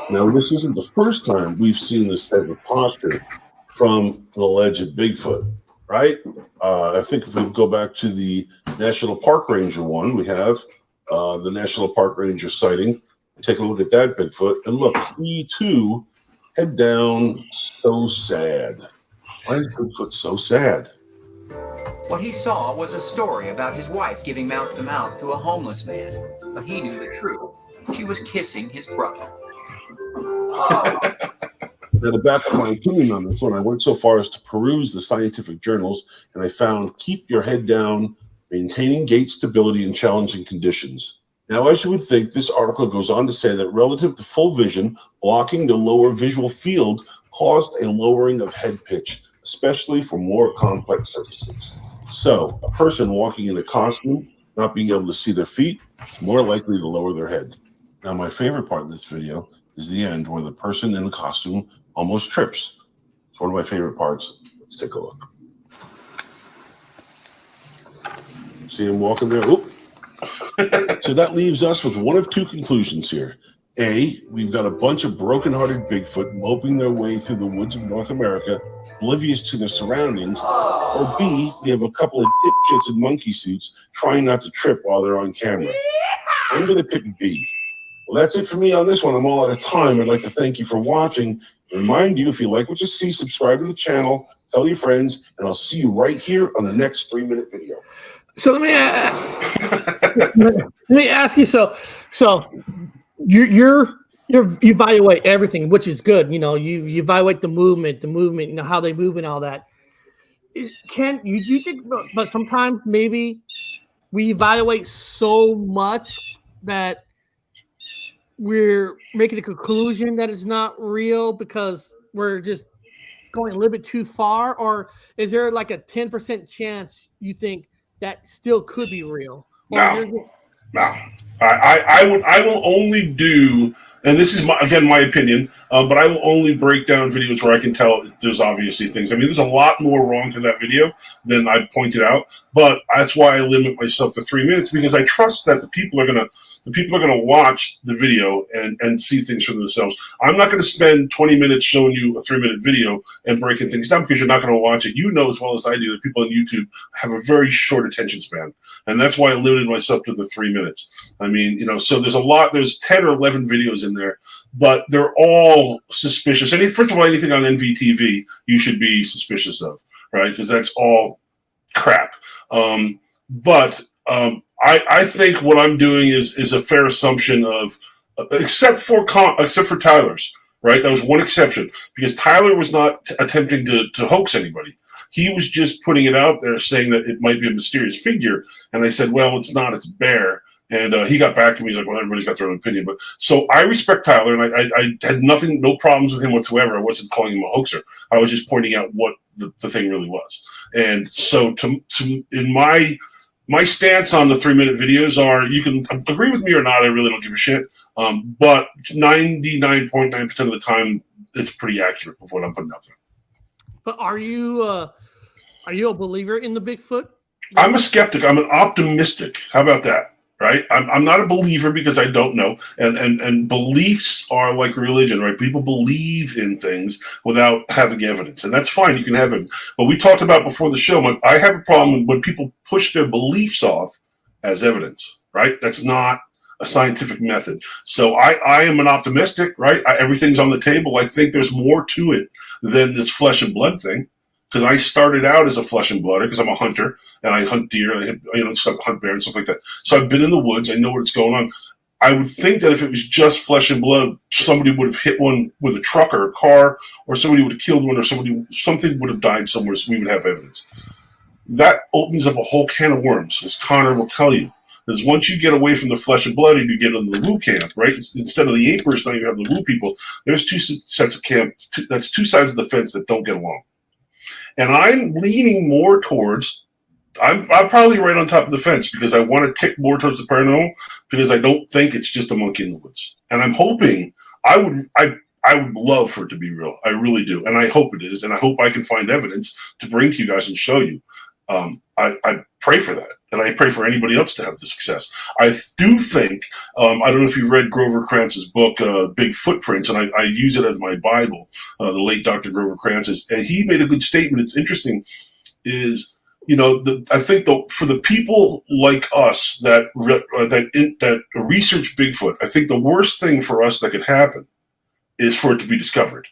Now, this isn't the first time we've seen this type of posture from an alleged Bigfoot, right? I think if we go back to the National Park Ranger one, we have the National Park Ranger sighting. Take a look at that Bigfoot, and look, he too, head down, so sad. Why is Bigfoot so sad? What he saw was a story about his wife giving mouth-to-mouth to a homeless man, but he knew the truth. She was kissing his brother. Now, to back up my opinion on this one, I went so far as to peruse the scientific journals, and I found keep your head down, maintaining gait stability in challenging conditions. Now, as you would think, this article goes on to say that relative to full vision, blocking the lower visual field caused a lowering of head pitch, especially for more complex surfaces. So, a person walking in a costume, not being able to see their feet, is more likely to lower their head. Now, my favorite part of this video is the end where the person in the costume almost trips. It's one of my favorite parts. Let's take a look. See him walking there. Oop. So that leaves us with one of two conclusions here. A, we've got a bunch of broken-hearted Bigfoot moping their way through the woods of North America, oblivious to their surroundings. Or B, we have a couple of dipshits in monkey suits trying not to trip while they're on camera. I'm going to pick B. Well, that's it for me on this one. I'm all out of time. I'd like to thank you for watching. Remind you, if you like what you see, subscribe to the channel, tell your friends, and I'll see you right here on the next 3-minute video. So let me ask you. So you evaluate everything, which is good. You know, you evaluate the movement, you know, how they move and all that. Can you think? But sometimes maybe we evaluate so much that we're making a conclusion that it's not real because we're just going a little bit too far. Or is there like a 10% chance you think that still could be real? No. I will only do, and this is my opinion, but I will only break down videos where I can tell there's obviously things. I mean, there's a lot more wrong to that video than I pointed out, but that's why I limit myself to 3 minutes, because I trust that the people are gonna watch the video and see things for themselves. I'm not gonna spend 20 minutes showing you a 3-minute video and breaking things down because you're not gonna watch it. You know as well as I do that people on YouTube have a very short attention span, and that's why I limited myself to the 3 minutes. I mean, you know, so there's 10 or 11 videos in there, but they're all suspicious. And first of all, anything on NVTV you should be suspicious of, right? Because that's all crap. I think what I'm doing is a fair assumption of, except for Tyler's, right? That was one exception, because Tyler was not attempting to hoax anybody. He was just putting it out there saying that it might be a mysterious figure. And I said, well, it's not, it's a bear. And he got back to me. He's like, well, everybody's got their own opinion. But so I respect Tyler, and I had no problems with him whatsoever. I wasn't calling him a hoaxer. I was just pointing out what the thing really was. And so in my stance on the 3-minute videos are, you can agree with me or not, I really don't give a shit. But 99.9% of the time, it's pretty accurate with what I'm putting out there. But are you a believer in the Bigfoot? I'm a skeptic. I'm an optimistic. How about that? Right? I'm not a believer because I don't know. And beliefs are like religion, right? People believe in things without having evidence. And that's fine. You can have it. But we talked about before the show, I have a problem when people push their beliefs off as evidence, right? That's not a scientific method. So I am an optimistic, right? Everything's on the table. I think there's more to it than this flesh and blood thing. Because I started out as a flesh and blooder because I'm a hunter and I hunt deer and I hunt bear and stuff like that. So I've been in the woods. I know what's going on. I would think that if it was just flesh and blood, somebody would have hit one with a truck or a car, or somebody would have killed one, or something would have died somewhere, so we would have evidence. That opens up a whole can of worms, as Connor will tell you. Because once you get away from the flesh and blood and you get into the woo camp, right? Instead of the apers, now you have the woo people. There's two sets of camp. That's two sides of the fence that don't get along. And I'm leaning more towards, I'm probably right on top of the fence because I want to tick more towards the paranormal because I don't think it's just a monkey in the woods. And I'm hoping, I would love for it to be real. I really do. And I hope it is. And I hope I can find evidence to bring to you guys and show you. I pray for that. And I pray for anybody else to have the success. I do think, I don't know if you've read Grover Krantz's book, Big Footprints, and I use it as my Bible, the late Dr. Grover Krantz's, and he made a good statement. It's interesting, is, you know, I think for the people like us that research Bigfoot, I think the worst thing for us that could happen is for it to be discovered.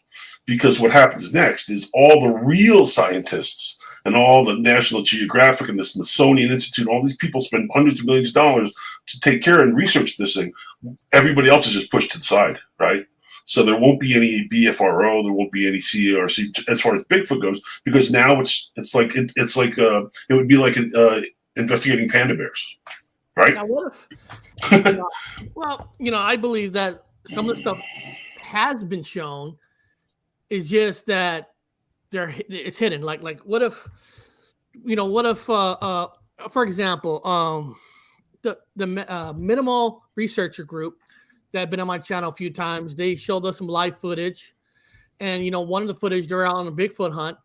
Because what happens next is all the real scientists and all the National Geographic and the Smithsonian Institute, all these people spend hundreds of millions of dollars to take care and research this thing. Everybody else is just pushed to the side, right? So there won't be any BFRO, there won't be any CARC as far as Bigfoot goes, because now it would be like investigating panda bears, right? Now what if? Well, I believe that some of the stuff has been shown. It's just that it's hidden. Like what if, for example, the minimal researcher group that have been on my channel a few times, they showed us some live footage, and one of the footage, they're out on a Bigfoot hunt,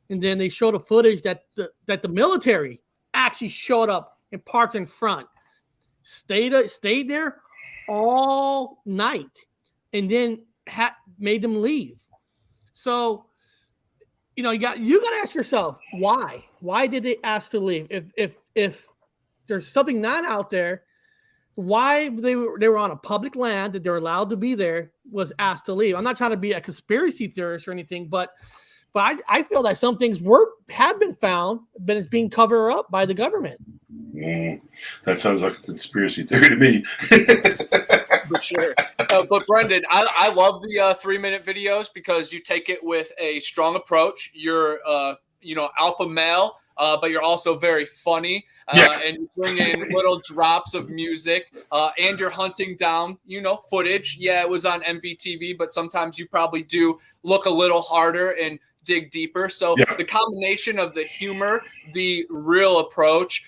and then they showed a footage that the military actually showed up and parked in front, stayed there all night, and then made them leave. So, you got to ask yourself why. Why did they ask to leave? If there's something not out there, why they were on a public land that they're allowed to be there was asked to leave. I'm not trying to be a conspiracy theorist or anything, but I feel that some things have been found, but it's being covered up by the government. That sounds like a conspiracy theory to me. For sure. But Brendan, I love the 3-minute videos because you take it with a strong approach. You're, alpha male, but you're also very funny. And you bring in little drops of music, and you're hunting down, footage. Yeah, it was on MVTV, but sometimes you probably do look a little harder and dig deeper. So the combination of the humor, the real approach,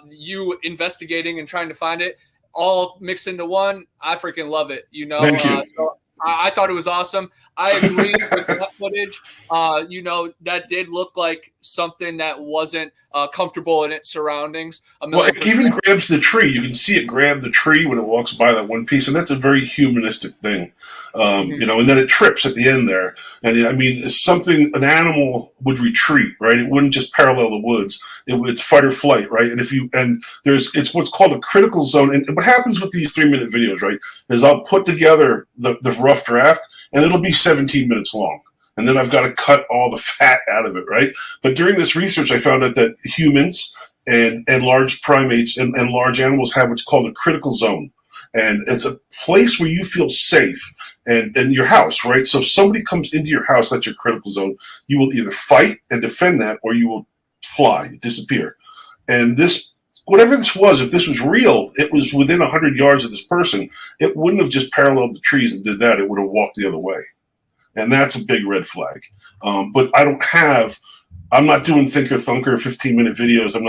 you investigating and trying to find it, all mixed into one, I freaking love it. Thank you. So I thought it was awesome. I agree with that footage. That did look like something that wasn't comfortable in its surroundings. Well, it even grabs the tree. You can see it grab the tree when it walks by that one piece, and that's a very humanistic thing. And then it trips at the end there. And it's something an animal would retreat, right? It wouldn't just parallel the woods. It's fight or flight, right? And it's what's called a critical zone. And what happens with these 3-minute videos, right, is I'll put together the rough draft, and it'll be 17 minutes long. And then I've got to cut all the fat out of it, right? But during this research, I found out that humans and large primates and large animals have what's called a critical zone. And it's a place where you feel safe and your house, right? So if somebody comes into your house, that's your critical zone. You will either fight and defend that, or you will fly, disappear. And whatever this was, if this was real, it was within 100 yards of this person. It wouldn't have just paralleled the trees and did that. It would have walked the other way. And that's a big red flag. But I'm not doing Thinker Thunker 15-minute videos. I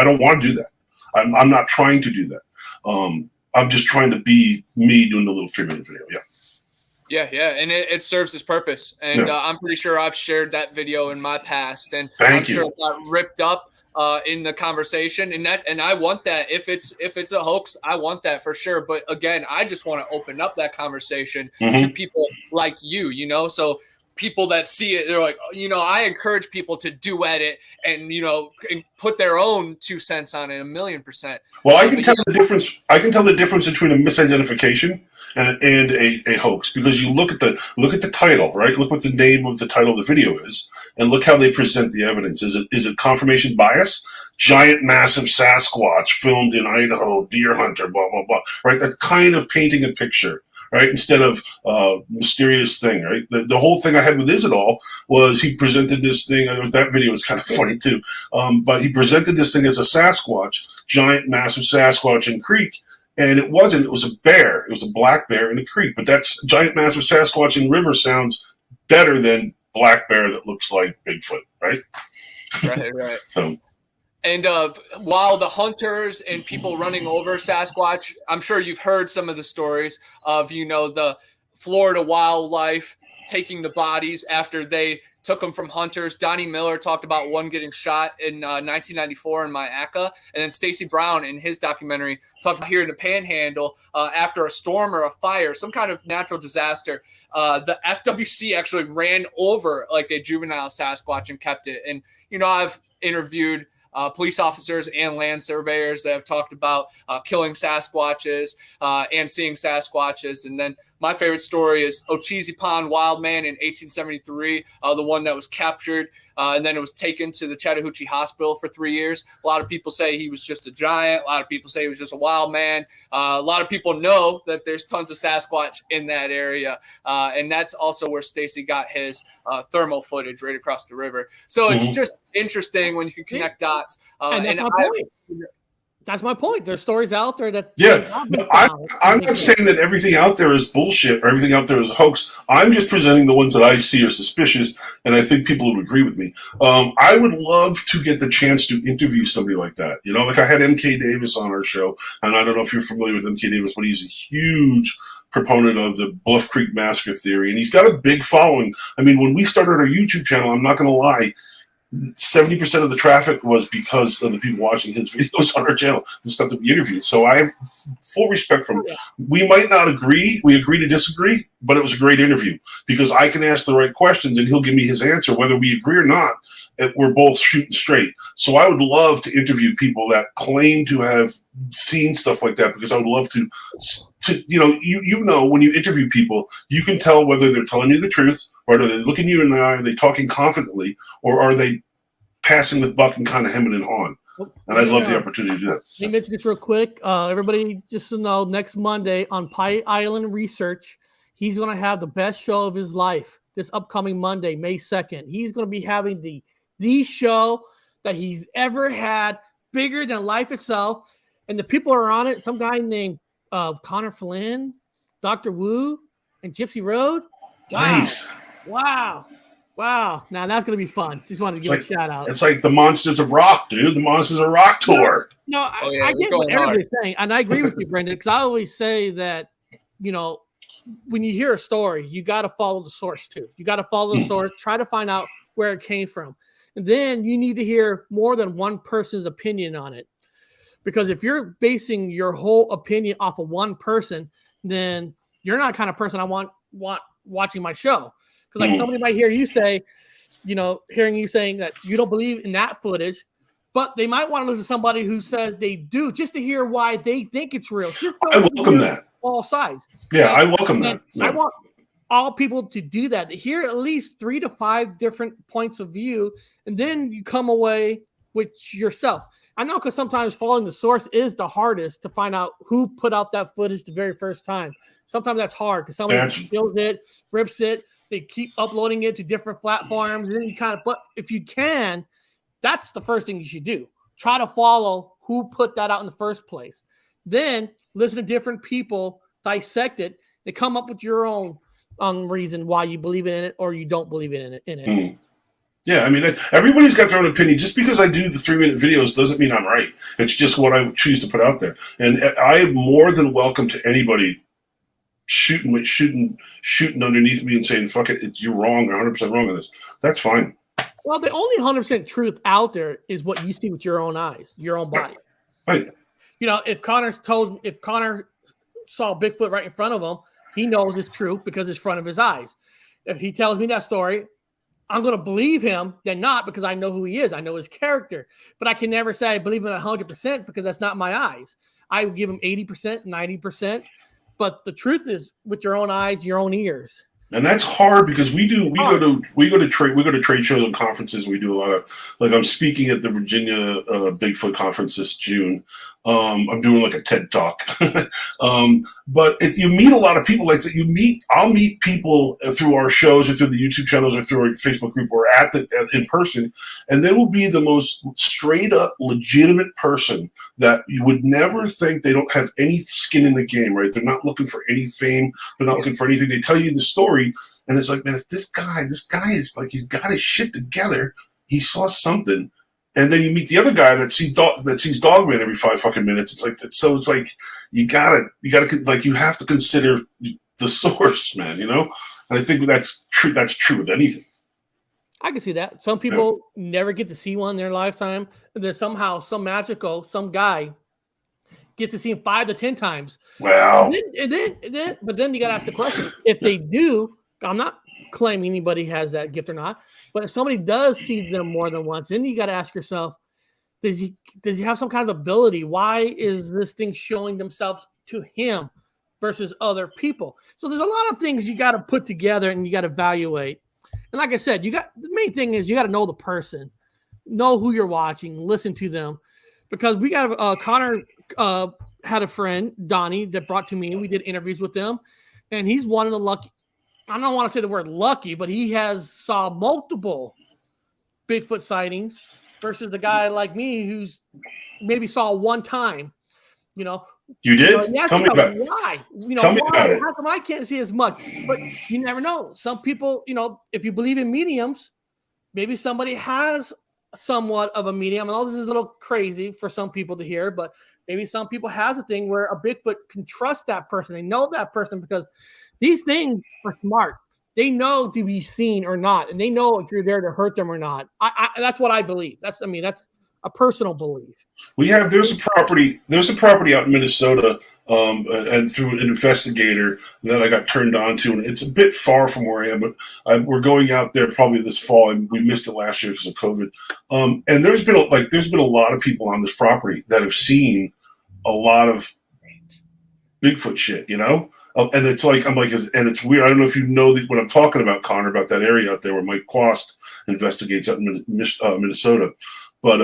don't want to do that. I'm not trying to do that. I'm just trying to be me doing the little 3-minute video. Yeah. Yeah. And it serves its purpose. And I'm pretty sure I've shared that video in my past. And Thank you. Sure it got ripped up in the conversation. And I want that. If it's a hoax, I want that for sure. But again, I just want to open up that conversation to people like you, so people that see it, they're like, I encourage people to duet it and, and put their own 2 cents on it 1,000,000%. Well, I can tell the difference. I can tell the difference between a misidentification and a hoax, because you look at the title, right? Look what the name of the title of the video is, and look how they present the evidence. Is it confirmation bias? Giant, massive Sasquatch filmed in Idaho, deer hunter, blah blah blah. Right? That's kind of painting a picture. Right, instead of mysterious thing, right? The whole thing I had with Isidol was he presented this thing. That video was kind of funny too, but he presented this thing as a Sasquatch, giant, massive Sasquatch in creek, and it wasn't. It was a bear. It was a black bear in a creek. But that's giant, massive Sasquatch in river sounds better than black bear that looks like Bigfoot, right? Right. So. And while the hunters and people running over Sasquatch, I'm sure you've heard some of the stories of, the Florida wildlife taking the bodies after they took them from hunters. Donnie Miller talked about one getting shot in 1994 in Mayaca. And then Stacey Brown in his documentary talked about here in the Panhandle after a storm or a fire, some kind of natural disaster. The FWC actually ran over like a juvenile Sasquatch and kept it. And, I've interviewed police officers and land surveyors that have talked about killing Sasquatches and seeing Sasquatches. And then my favorite story is Ocheesee Pond Wild Man in 1873, the one that was captured, and then it was taken to the Chattahoochee Hospital for 3 years. A lot of people say he was just a giant. A lot of people say he was just a wild man. A lot of people know that there's tons of Sasquatch in that area, and that's also where Stacey got his thermal footage right across the river. So it's just interesting when you can connect dots. That's my point. There's stories out there that I'm not saying that everything out there is bullshit or everything out there is a hoax. I'm just presenting the ones that I see are suspicious, and I think people would agree with me. I would love to get the chance to interview somebody like that. Like I had MK Davis on our show, and I don't know if you're familiar with MK Davis, but he's a huge proponent of the Bluff Creek Massacre theory, and he's got a big following. I mean, when we started our YouTube channel, I'm not going to lie, 70% of the traffic was because of the people watching his videos on our channel, the stuff that we interviewed. So I have full respect for him. We might not agree. We agree to disagree, but it was a great interview because I can ask the right questions and he'll give me his answer. Whether we agree or not, we're both shooting straight. So I would love to interview people that claim to have seen stuff like that, because I would love to you know, when you interview people, you can tell whether they're telling you the truth, or are they looking you in the eye, are they talking confidently, or are they passing the buck and kind of hemming and hawing. And I'd love the opportunity to do that. Let me mention this real quick. Everybody, just to know, next Monday on Pie Island Research, he's going to have the best show of his life this upcoming Monday, May 2nd. He's going to be having the show that he's ever had, bigger than life itself. And the people are on it. Some guy named Connor Flynn, Dr. Wu, and Gypsy Road. Wow. Nice. Wow. Now that's going to be fun. Just wanted to give a shout out. It's like the Monsters of Rock, dude. The Monsters of Rock tour. No, I get what everybody's saying. And I agree with you, Brendan, because I always say that, you know, when you hear a story, you got to follow the source too. You got to follow the source, try to find out where it came from. And then you need to hear more than one person's opinion on it. Because if you're basing your whole opinion off of one person, then you're not the kind of person I want watching my show. Because like somebody might hear you say, you know, hearing you saying that you don't believe in that footage, but they might want to listen to somebody who says they do, just to hear why they think it's real. I welcome that. All sides. Yeah, I welcome that. I want all people to do that, to hear at least 3 to 5 different points of view, and then you come away with yourself. I know, because sometimes following the source is the hardest to find out who put out that footage the very first time. Sometimes that's hard because somebody steals it, rips it, they keep uploading it to different platforms, and then you kind of, but if you can, that's the first thing you should do. Try to follow who put that out in the first place. Then listen to different people, dissect it, and come up with your own reason why you believe in it or you don't believe in it. Yeah, I mean, everybody's got their own opinion. Just because I do the 3-minute videos doesn't mean I'm right. It's just what I choose to put out there. And I am more than welcome to anybody shooting underneath me and saying, fuck it, you're wrong, or 100% wrong on this. That's fine. Well, the only 100% truth out there is what you see with your own eyes, your own body. Right. You know, if Connor saw Bigfoot right in front of him, he knows it's true because it's in front of his eyes. If he tells me that story, I'm going to believe him than not, because I know who he is. I know his character. But I can never say I believe him 100% because that's not my eyes. I would give him 80%, 90%. But the truth is with your own eyes, your own ears. And that's hard because we go to trade shows and conferences. We do a lot of, like, I'm speaking at the Virginia Bigfoot conference this June. I'm doing like a TED talk, but you meet a lot of people. Like I'll meet people through our shows or through the YouTube channels or through our Facebook group or in person, and they will be the most straight up legitimate person that you would never think they don't have any skin in the game. Right? They're not looking for any fame. They're not looking for anything. They tell you the story, and it's like, man, if this guy is like, he's got his shit together. He saw something. And then you meet the other guy that sees Dogman every 5 fucking minutes. It's like that. So it's like you gotta like, you have to consider the source, man. You know, and I think that's true. That's true with anything. I can see that. Some people never get to see one in their lifetime. And there's somehow some guy gets to see him 5 to 10 times. Wow. But then you gotta ask the question: if they do, I'm not claiming anybody has that gift or not. But if somebody does see them more than once, then you got to ask yourself, does he have some kind of ability? Why is this thing showing themselves to him versus other people? So there's a lot of things you got to put together and you got to evaluate. And like I said, the main thing is you got to know the person, know who you're watching, listen to them. Because we got Connor had a friend, Donnie, that brought to me. We did interviews with them. And he's one of the lucky, I don't want to say the word lucky, but he saw multiple Bigfoot sightings versus the guy like me who's maybe saw one time. You know, you did. Tell me about it. Why? You know, Tell me about it. How come I can't see as much? But you never know. Some people, you know, if you believe in mediums, maybe somebody has somewhat of a medium. I know this is a little crazy for some people to hear, but maybe some people has a thing where a Bigfoot can trust that person. They know that person because these things are smart. They know to be seen or not, and they know if you're there to hurt them or not. That's what I believe. That's a personal belief. There's a property out in Minnesota, and through an investigator that I got turned on to, and it's a bit far from where I am, but we're going out there probably this fall, and we missed it last year because of COVID. And there's been a lot of people on this property that have seen a lot of Bigfoot shit, you know. And it's like and it's weird. I don't know if you know what I'm talking about, Connor, about that area out there where Mike Quast investigates out in Minnesota. But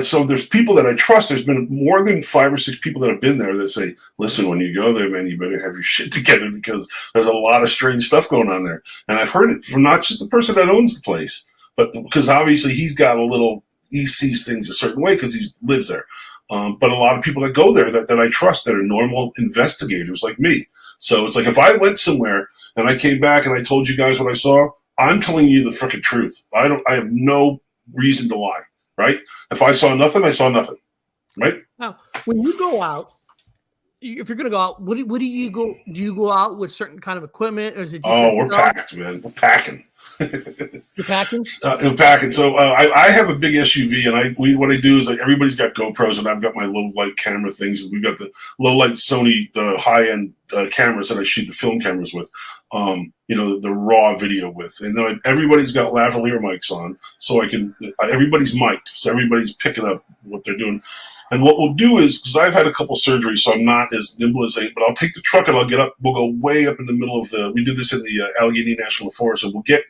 so there's people that I trust. There's been more than 5 or 6 people that have been there that say, "Listen, when you go there, man, you better have your shit together because there's a lot of strange stuff going on there." And I've heard it from not just the person that owns the place, but because obviously he sees things a certain way because he lives there. But a lot of people that go there that I trust that are normal investigators like me. So it's like if I went somewhere and I came back and I told you guys what I saw, I'm telling you the freaking truth. I have no reason to lie, right? If I saw nothing, I saw nothing, right? Now, when you go out, if you're going to go out, what do you go? Do you go out with certain kind of equipment, or is it just we're packed, man. We're packing. You're packing? I'm packing. So I have a big SUV, and what I do is like everybody's got GoPros, and I've got my low light camera things. We've got the low light Sony, the high end cameras that I shoot the film cameras with. The raw video with, and then everybody's got lavalier mics on, so everybody's mic'd, so everybody's picking up what they're doing. And what we'll do is, because I've had a couple surgeries, so I'm not as nimble as but I'll take the truck and I'll get up. We'll go way up in the middle of we did this in the Allegheny National Forest, and we'll get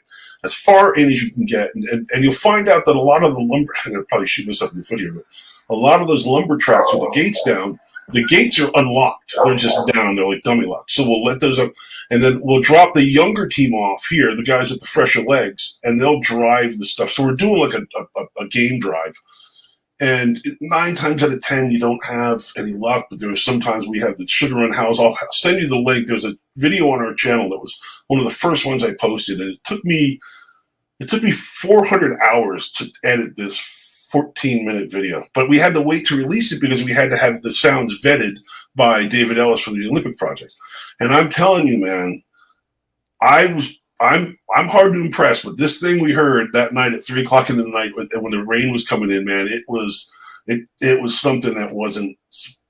as far in as you can get. And you'll find out that a lot of the lumber, I'm going to probably shoot myself in the foot here, but a lot of those lumber tracks with the gates down, the gates are unlocked. They're just down. They're like dummy locks. So we'll let those up, and then we'll drop the younger team off here, the guys with the fresher legs, and they'll drive the stuff. So we're doing like a game drive. And 9 times out of 10, you don't have any luck, but sometimes we have the Sugar Run House. I'll send you the link. There's a video on our channel that was one of the first ones I posted, and it took me 400 hours to edit this 14-minute video. But we had to wait to release it because we had to have the sounds vetted by David Ellis from the Olympic Project. And I'm telling you, man, I'm hard to impress, but this thing we heard that night at 3:00 in the night when the rain was coming in, man, it was something that wasn't.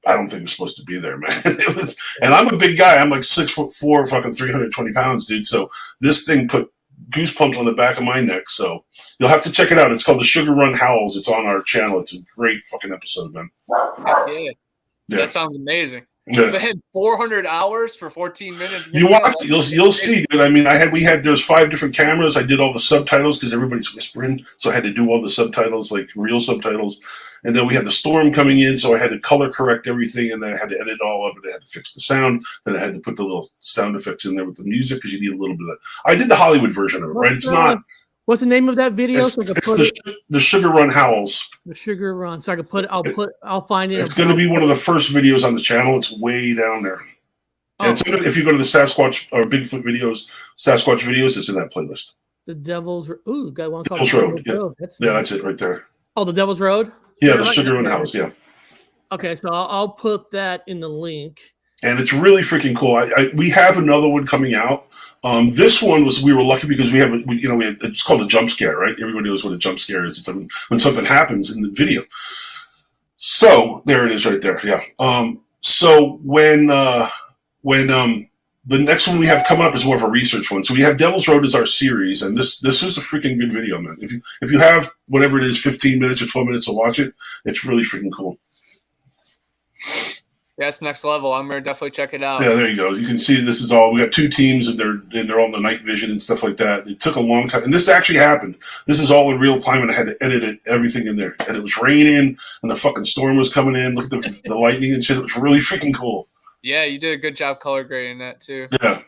I don't think it was supposed to be there, man. It was, and I'm a big guy. I'm like 6'4", fucking 320 pounds, dude. So this thing put goosebumps on the back of my neck. So you'll have to check it out. It's called the Sugar Run Howls. It's on our channel. It's a great fucking episode, man. Yeah. That sounds amazing. Yeah. If I had 400 hours for 14 minutes. You watch, you'll see, dude. I mean, there's 5 different cameras. I did all the subtitles because everybody's whispering, so I had to do all the subtitles, like real subtitles. And then we had the storm coming in, so I had to color correct everything, and then I had to edit all of it. I had to fix the sound. Then I had to put the little sound effects in there with the music because you need a little bit of that. I did the Hollywood version of it, right? It's not. What's the name of that video? It's the Sugar Run Howls. The Sugar Run. So I can put. I'll find it. It's going to be one of the first videos on the channel. It's way down there. Oh. And so if you go to the Sasquatch or Bigfoot videos, Sasquatch videos, it's in that playlist. The Devil's. Ooh, got one called Devil's Road. Yeah. Road. That's it right there. Oh, the Devil's Road. Yeah, the Sugar Run House. Yeah. Okay, so I'll put that in the link. And it's really freaking cool. We have another one coming out. This one we were lucky because we had it's called a jump scare, right? Everybody knows what a jump scare is. It's when something happens in the video. So there it is right there. Yeah. So when the next one we have coming up is more of a research one. So we have Devil's Road as our series, and this was a freaking good video, man. If you have whatever it is, 15 minutes or 12 minutes to watch it, it's really freaking cool. Yeah, it's next level. I'm gonna definitely check it out. Yeah, there you go. You can see this is all. We got 2 teams, and they're on the night vision and stuff like that. It took a long time, and this actually happened. This is all in real time, and I had to edit everything in there. And it was raining, and the fucking storm was coming in. Look at the lightning and shit. It was really freaking cool. Yeah, you did a good job color grading that too. Yeah.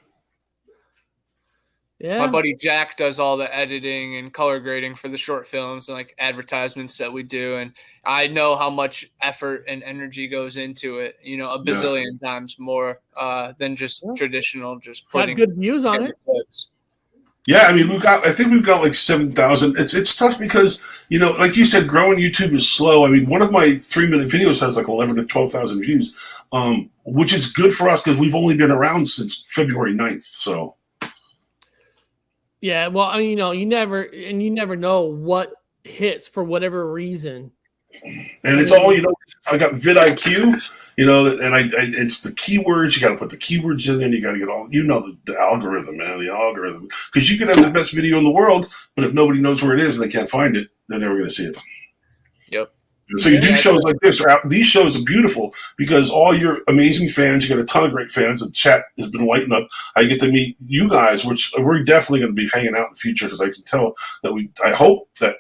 Yeah. My buddy Jack does all the editing and color grading for the short films and like advertisements that we do. And I know how much effort and energy goes into it, a bazillion times more than just traditional, just putting got good views on it. Clips. Yeah, I mean, I think we've got like 7,000. It's tough because, you know, like you said, growing YouTube is slow. I mean, one of my 3-minute videos has like 11 to 12,000 views, which is good for us because we've only been around since February 9th. So. Yeah, well, I mean, you never know what hits for whatever reason. And it's all, I got vidIQ, and it's the keywords. You got to put the keywords in there. And you got to get all, the algorithm, man, the algorithm. Because you can have the best video in the world, but if nobody knows where it is and they can't find it, they're never going to see it. Yep. So you do shows like this. These shows are beautiful because all your amazing fans, you got a ton of great fans. The chat has been lighting up. I get to meet you guys, which we're definitely going to be hanging out in the future because I can tell that I hope that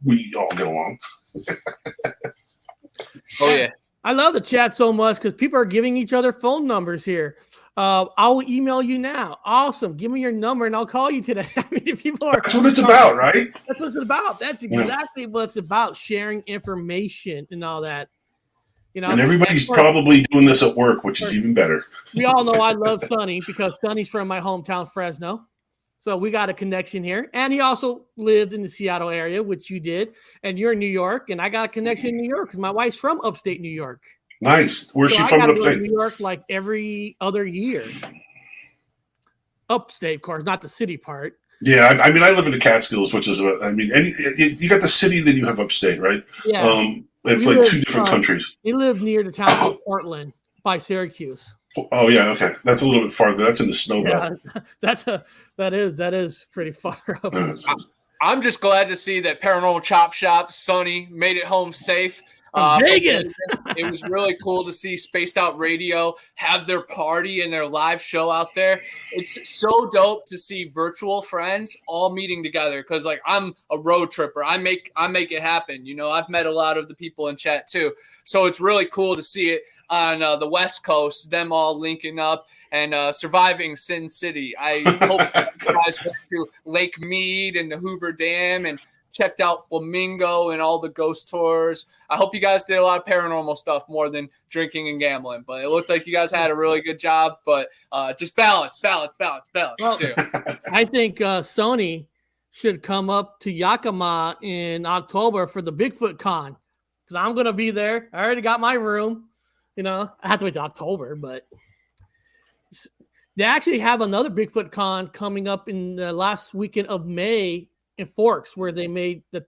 we all get along. Oh yeah, I love the chat so much because people are giving each other phone numbers here. I'll email you now. Awesome. Give me your number and I'll call you today. I mean, if people are, that's what it's about, right? That's what it's about. That's exactly what it's about. Sharing information and all that. And everybody's probably doing this at work, which is even better. We all know I love Sonny because Sonny's from my hometown, Fresno. So we got a connection here. And he also lived in the Seattle area, which you did. And you're in New York. And I got a connection in New York because my wife's from upstate New York. Nice. Where's she from? Upstate New York, like every other year. Upstate, of course, not the city part. Yeah, I mean, I live in the Catskills, which is, you got the city, then you have upstate, right? Yeah. It's like two different countries. We live near the town of Portland by Syracuse. Oh yeah, okay. That's a little bit farther. That's in the snow belt. Yeah, that is pretty far up. I'm just glad to see that Paranormal Chop Shop Sonny made it home safe. Vegas. It was really cool to see Spaced Out Radio have their party and their live show out there. It's so dope to see virtual friends all meeting together because, like, I'm a road tripper. I make it happen. I've met a lot of the people in chat too. So it's really cool to see it on the West Coast, them all linking up and surviving Sin City. I hope you guys went to Lake Mead and the Hoover Dam and checked out Flamingo and all the ghost tours. I hope you guys did a lot of paranormal stuff more than drinking and gambling, but it looked like you guys had a really good job, but just balance well, too. I think Sony should come up to Yakima in October for the Bigfoot Con because I'm going to be there. I already got my room. I have to wait till October, but they actually have another Bigfoot Con coming up in the last weekend of May in Forks, where they made the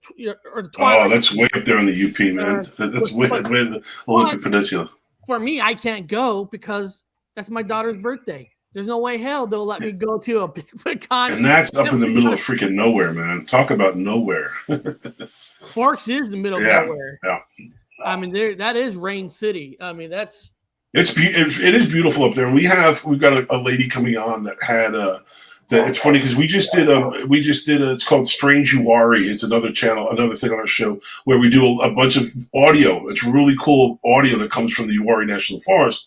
Twilight. Oh, that's way up there in the UP, man. That's way in the Olympic Peninsula. For me, I can't go because that's my daughter's birthday. There's no way hell they'll let me go to a Bigfoot Con. And that's up in the middle of freaking nowhere, man. Talk about nowhere. Forks is the middle of nowhere. Yeah. I mean, that is Rain City. I mean, it is beautiful up there. We've got a lady coming on that had it's funny because we just did it's called Strange Uwari. It's another channel, another thing on our show where we do a bunch of audio. It's really cool audio that comes from the Uwari National Forest.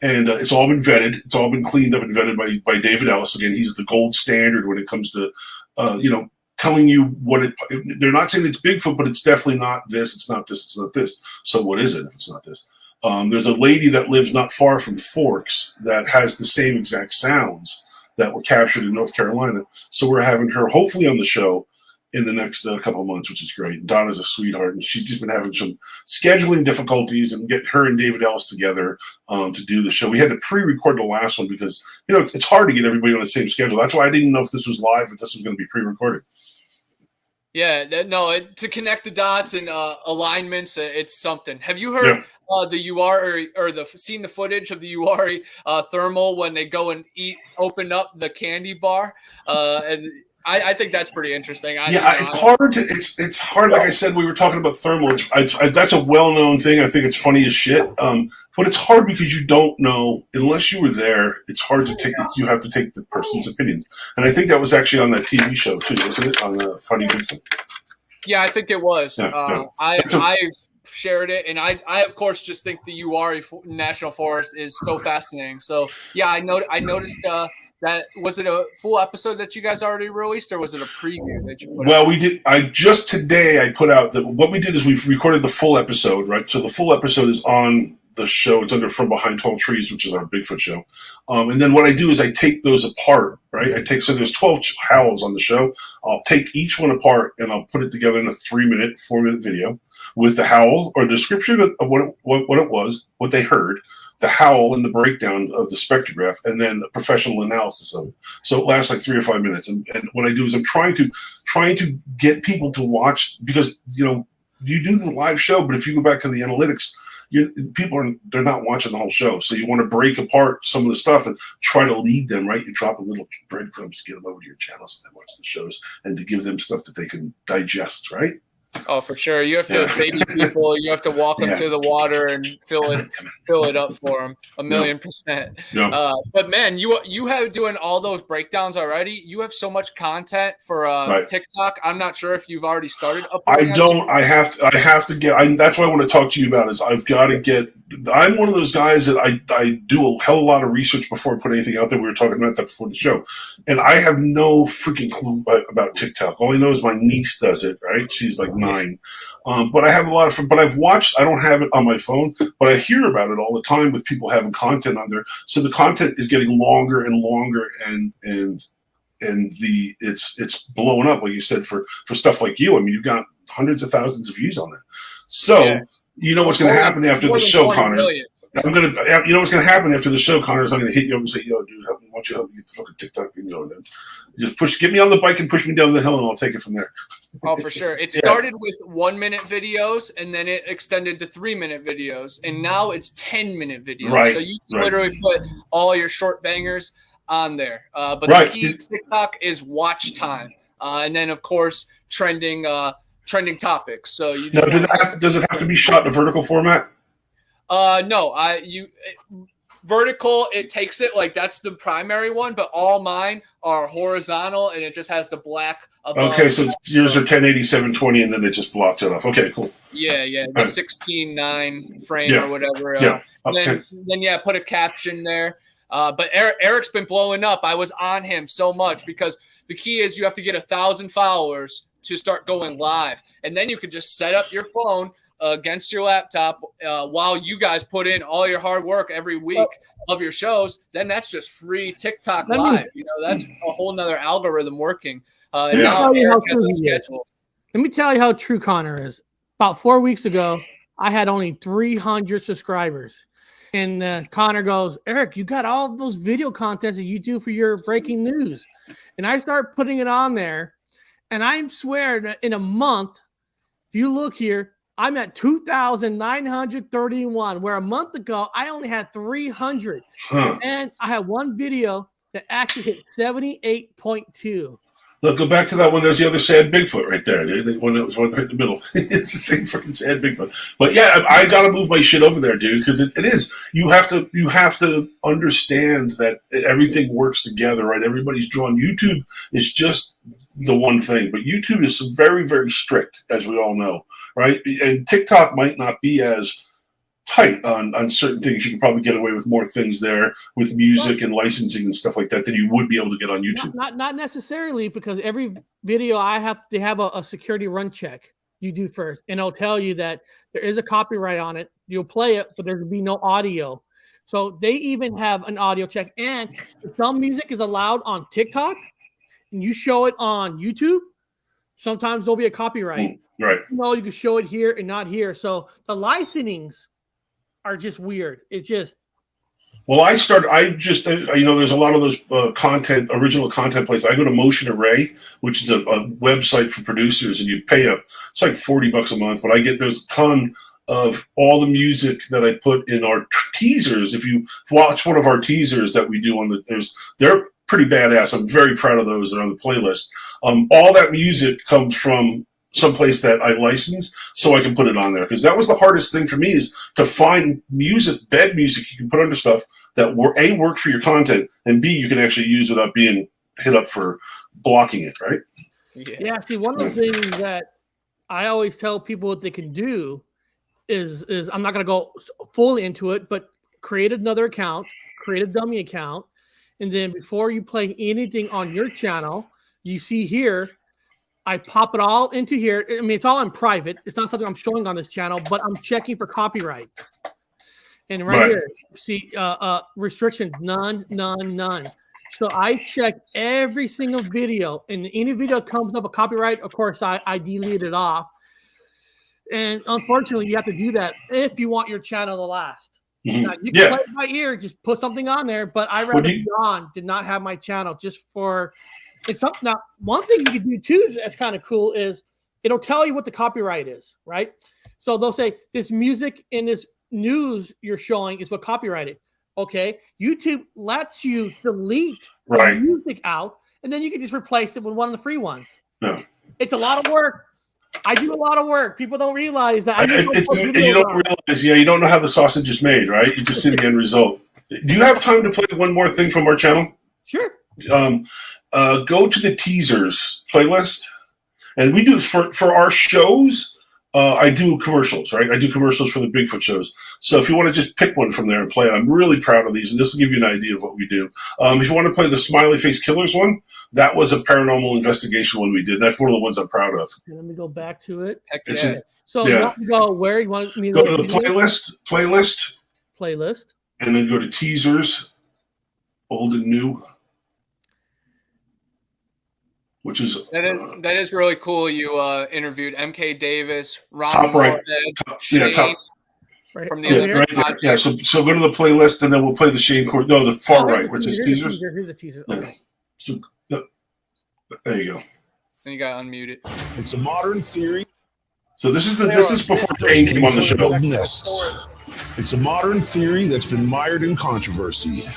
And it's all been vetted. It's all been cleaned up and vetted by David Ellis. Again, he's the gold standard when it comes to, telling you they're not saying it's Bigfoot, but it's definitely not this. It's not this. It's not this. So what is it if it's not this? There's a lady that lives not far from Forks that has the same exact sounds that were captured in North Carolina. So we're having her hopefully on the show in the next couple of months, which is great. Donna's a sweetheart, and she's just been having some scheduling difficulties and get her and David Ellis together to do the show. We had to pre-record the last one because, it's hard to get everybody on the same schedule. That's why I didn't know if this was live, if this was going to be pre-recorded. Yeah, to connect the dots and alignments, it's something. Have you heard the Uwari or seen the footage of the Uwari thermal when they go and open up the candy bar? And I think that's pretty interesting. It's hard. Like I said, we were talking about thermal. That's a well-known thing. I think it's funny as shit. But it's hard because you don't know unless you were there. It's hard to take. You have to take the person's opinions. And I think that was actually on that TV show too, wasn't it? On the Funny Bigfoot. Yeah, I think it was. Yeah. I shared it, and I of course just think the Uwari National Forest is so fascinating. So yeah, I noticed. That was it a full episode that you guys already released, or was it a preview that you put out? We did. Today I put out what we did is we've recorded the full episode, right? So the full episode is on the show. It's under From Behind Tall Trees, which is our Bigfoot show. And then what I do is I take those apart, right? So there's 12 howls on the show. I'll take each one apart and I'll put it together in a 4-minute video with the howl or description of what it was, what they heard, the howl and the breakdown of the spectrograph, and then a professional analysis of it. So it lasts like 3 or 5 minutes. And what I do is I'm trying to get people to watch, because, you know, you do the live show, but if you go back to the analytics, they're not watching the whole show. So you want to break apart some of the stuff and try to lead them, right? You drop a little breadcrumbs to get them over to your channel so they watch the shows, and to give them stuff that they can digest, right? Oh, for sure. You have to baby people. You have to walk them to the water and fill it up for them 1,000,000%. Yeah. But man, you have doing all those breakdowns already. You have so much content for TikTok. I'm not sure if you've already started uploading. I don't. I have to get. That's what I want to talk to you about. Is I've got to get. I'm one of those guys that I do a hell of a lot of research before I put anything out there. We were talking about that before the show, and I have no freaking clue about TikTok. All I know is my niece does it. Right? She's like 9. But I have a lot of fun. But I've watched. I don't have it on my phone, but I hear about it all the time with people having content on there. So the content is getting longer and longer, and it's blowing up, like you said, for stuff like you. I mean, you've got hundreds of thousands of views on that. So you know what's going to happen after the show, Connor. You know what's going to happen after the show, Connor, is I'm going to hit you up and say, yo, dude, why don't you help me get the fucking TikTok thing going, man? Just get me on the bike and push me down the hill, and I'll take it from there. Oh, for sure. It started with 1-minute videos, and then it extended to 3-minute videos, and now it's 10-minute videos. Right, so you can literally put all your short bangers on there. But the key to TikTok is watch time, and then of course trending topics. So you just does it have to be shot in a vertical format? No, vertical, it takes it like that's the primary one, but all mine are horizontal, and it just has the black above. Okay, so yours are 1080 720, and then it just blocks it off. Okay, cool. Yeah, the 16:9 frame or whatever. Okay. Then put a caption there. But Eric's been blowing up. I was on him so much because the key is you have to get 1,000 followers to start going live, and then you can just set up your phone against your laptop while you guys put in all your hard work every week of your shows. Then that's just free TikTok live. That's a whole nother algorithm working. And now Eric has a schedule. Let me tell you how true Connor is. About 4 weeks ago, I had only 300 subscribers. And Connor goes, Eric, you got all those video contents that you do for your breaking news. And I start putting it on there. And I swear that in a month, if you look here, I'm at 2,931, where a month ago, I only had 300. And I had one video that actually hit 78.2. Look, go back to that one. There's the other sad Bigfoot right there, dude. The one that was right in the middle. It's the same freaking sad Bigfoot. But yeah, I got to move my shit over there, dude, because it is. You have to understand that everything works together, right? Everybody's drawn. YouTube is just the one thing, but YouTube is very, very strict, as we all know, right? And TikTok might not be as tight on certain things. You can probably get away with more things there with music and licensing and stuff like that than you would be able to get on YouTube. Not necessarily, because every video I have to have a security run check you do first, and it'll tell you that there is a copyright on it. You'll play it, but there will be no audio. So they even have an audio check, and if some music is allowed on TikTok and you show it on YouTube, sometimes there'll be a copyright. Right. You can show it here and not here. So the licensings are just weird. It's just. Well, there's a lot of those original content places. I go to Motion Array, which is a website for producers, and you pay it's like $40 a month, but there's a ton of all the music that I put in our teasers. If you watch one of our teasers that we do they're pretty badass. I'm very proud of those. They're on the playlist. All that music comes from someplace that I license, so I can put it on there, because that was the hardest thing for me, is to find bad music you can put under stuff that work for your content, and B, you can actually use without being hit up for blocking it, right? Yeah. See, one of the things that I always tell people what they can do is I'm not going to go fully into it, but create another account, create a dummy account, and then before you play anything on your channel, you see here, I pop it all into here. I mean, it's all in private. It's not something I'm showing on this channel, but I'm checking for copyrights. And right here, see, restrictions, none. So I check every single video, and any video comes up a copyright, of course, I delete it off. And unfortunately, you have to do that if you want your channel to last. Now, you can play it by ear, just put something on there, but I rather John did not have my channel just for it's something. Now, one thing you can do too that's kind of cool is it'll tell you what the copyright is, right? So they'll say this music in this news you're showing is what copyrighted. Okay, YouTube lets you delete the music out, and then you can just replace it with one of the free ones. Yeah. It's a lot of work. I do a lot of work. People don't realize that. You don't realize, you don't know how the sausage is made, right? You just see the end result. Do you have time to play one more thing from our channel? Sure. Go to the teasers playlist, and we do for our shows. I do commercials, right? I do commercials for the Bigfoot shows. So if you want to just pick one from there and play it, I'm really proud of these, and this will give you an idea of what we do. If you want to play the Smiley Face Killers one, that was a paranormal investigation one we did. That's one of the ones I'm proud of. Let me go back to it. So you want to go where? You want me to go to the playlist, and then go to teasers, old and new. Which is that is really cool. You interviewed MK Davis, Ron top right, Shane from the right there. Yeah, so go to the playlist, and then we'll play the Shane Court. No, the far right, which is teasers. Here's the teaser. Okay. So, there you go. And you got unmuted. It's a modern theory. So this is before Shane came on the show. Nests. It's a modern theory that's been mired in controversy.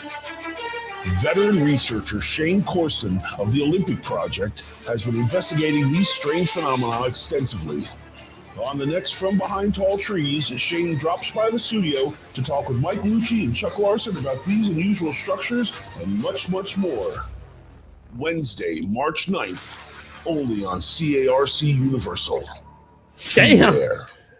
Veteran researcher Shane Corson of the Olympic Project has been investigating these strange phenomena extensively. On the next From Behind Tall Trees, Shane drops by the studio to talk with Mike Lucci and Chuck Larson about these unusual structures and much, much more. Wednesday, March 9th, only on CARC Universal. Damn.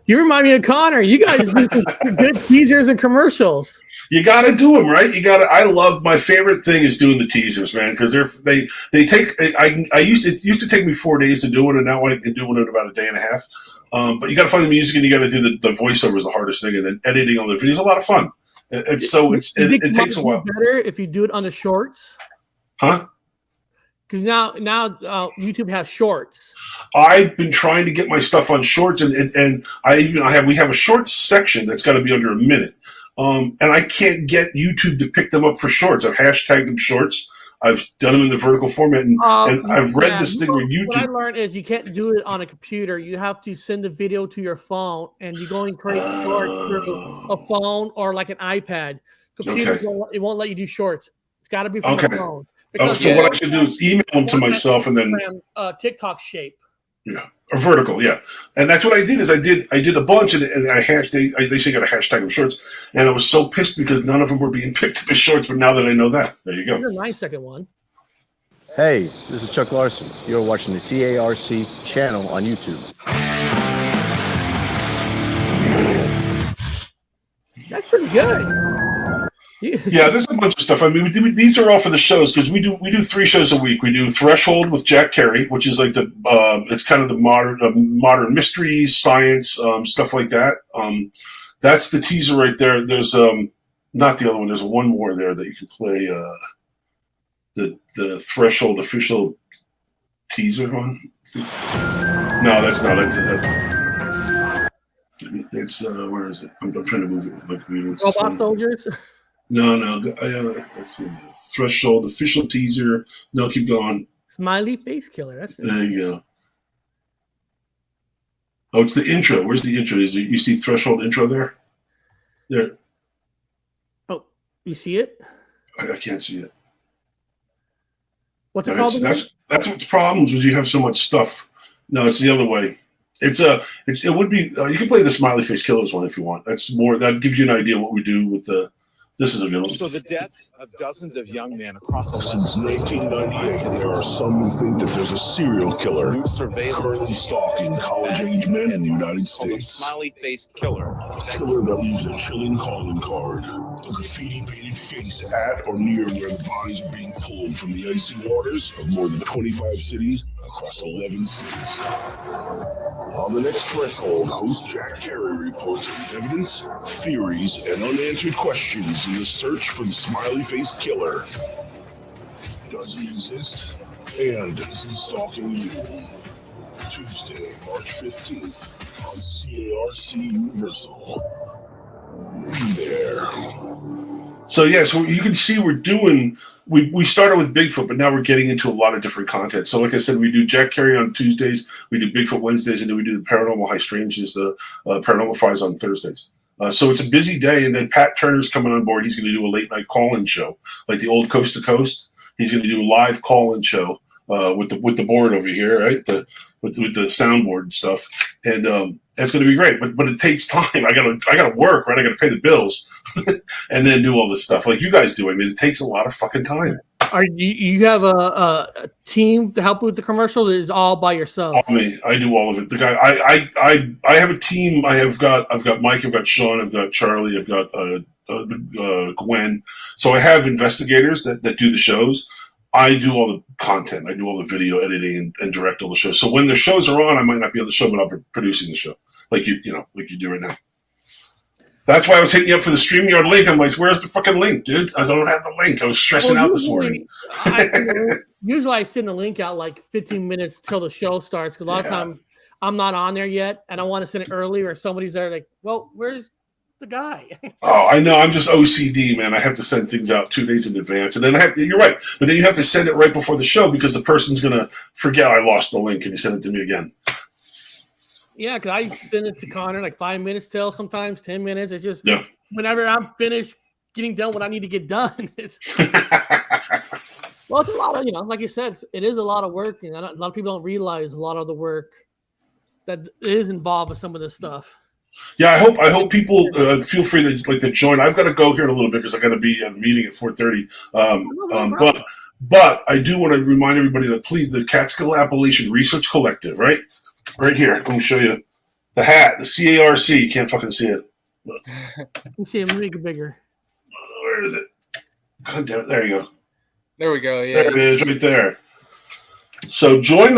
You remind me of Connor. You guys do some good teasers and commercials. You got to do them, right? I love, my favorite thing is doing the teasers, man, because they take. It used to take me 4 days to do one, and now I can do one in about a day and a half. But you got to find the music, and you got to do the voiceover is the hardest thing, and then editing on the video is a lot of fun. It takes a while. Better if you do it on the shorts, huh? Because now YouTube has shorts. I've been trying to get my stuff on shorts, and we have a shorts section that's got to be under a minute. And I can't get YouTube to pick them up for shorts. I've hashtagged them shorts. I've done them in the vertical format, and I've read this thing where YouTube. What I learned is you can't do it on a computer. You have to send the video to your phone, and you go and create shorts through a phone or like an iPad. Computers it won't let you do shorts. It's got to be from the phone. So what I should do is email them to myself, and then TikTok shape. Yeah, or vertical, yeah. And that's what I did. Is I did a bunch, and I they say got a hashtag of shorts, and I was so pissed because none of them were being picked up as shorts. But now that I know that, there you go. Here's a 9-second one. Hey, this is Chuck Larson. You're watching the CARC channel on YouTube. That's pretty good. Yeah, there's a bunch of stuff. I mean, these are all for the shows because we do 3 shows a week. We do Threshold with Jack Carey, which is like it's kind of the modern mysteries, science, stuff like that. That's the teaser right there. There's not the other one. There's one more there that you can play. The Threshold official teaser one. No, that's not it. It's where is it? I'm trying to move it with my computer. Robot Soldiers. No. Let's see. Threshold official teaser. No, keep going. Smiley Face Killer. That's it. There you go. Oh, it's the intro. Where's the intro? Is it, you see Threshold intro there? There. Oh, you see it? I can't see it. What's it called? That's what's problems when you have so much stuff. No, it's the other way. It would be. You can play the Smiley Face Killers one if you want. That's more. That gives you an idea what we do with the This is a good one. So the deaths of dozens of young men across the Since 1998, there are some who think that there's a serial killer currently stalking college-age men in the United States. smiley-faced killer. A killer that leaves a chilling calling card, a graffiti-painted face at or near where the bodies are being pulled from the icy waters of more than 25 cities across 11 states. On the next threshold, host Jack Carey reports on evidence, theories, and unanswered questions in the search for the smiley-faced killer. Does he exist? And is he stalking you? Tuesday, March 15th on CARC Universal. Be there. So yeah, so you can see we started with Bigfoot, but now we're getting into a lot of different content. So like I said, we do Jack Carey on Tuesdays, we do Bigfoot Wednesdays, and then we do the Paranormal High Strangeness, the Paranormal Files on Thursdays. So it's a busy day, and then Pat Turner's coming on board. He's going to do a late night call-in show, like the old Coast to Coast. He's going to do a live call-in show with the board over here, right? With the soundboard and stuff, and it's going to be great. But it takes time. I gotta work, right? I gotta pay the bills, and then do all this stuff like you guys do. I mean, it takes a lot of fucking time. Are you have a team to help with the commercials? Or is it all by yourself? All me. I do all of it. The guy. I have a team. I've got Mike. I've got Sean. I've got Charlie. I've got Gwen. So I have investigators that do the shows. I do all the content. I do all the video editing and direct all the shows. So when the shows are on, I might not be on the show, but I'll be producing the show, like you do right now. That's why I was hitting you up for the StreamYard link. I'm like, where's the fucking link, dude? I don't have the link. I was stressing out this morning. Usually I send the link out like 15 minutes till the show starts, because a lot of times I'm not on there yet, and I want to send it early, or somebody's there like, well, where's the guy? Oh, I know. I'm just OCD, man. I have to send things out 2 days in advance, and then you're right, but then you have to send it right before the show because the person's gonna forget I lost the link, and you send it to me again. Yeah, because I send it to Connor like 5 minutes till, sometimes 10 minutes. It's just whenever I'm finished getting done what I need to get done. It's well, it's a lot of, like you said, it is a lot of work, and a lot of people don't realize a lot of the work that is involved with some of this stuff. Yeah, I hope people feel free to join. I've got to go here in a little bit because I got to be at a meeting at 4:30. But I do want to remind everybody that please, the Catskill Appalachian Research Collective, right here. Let me show you the hat, the CARC. You can't fucking see it. Let me see it. Make it bigger. Where is it? God damn it! There you go. There we go. Yeah, there it is, right there. So join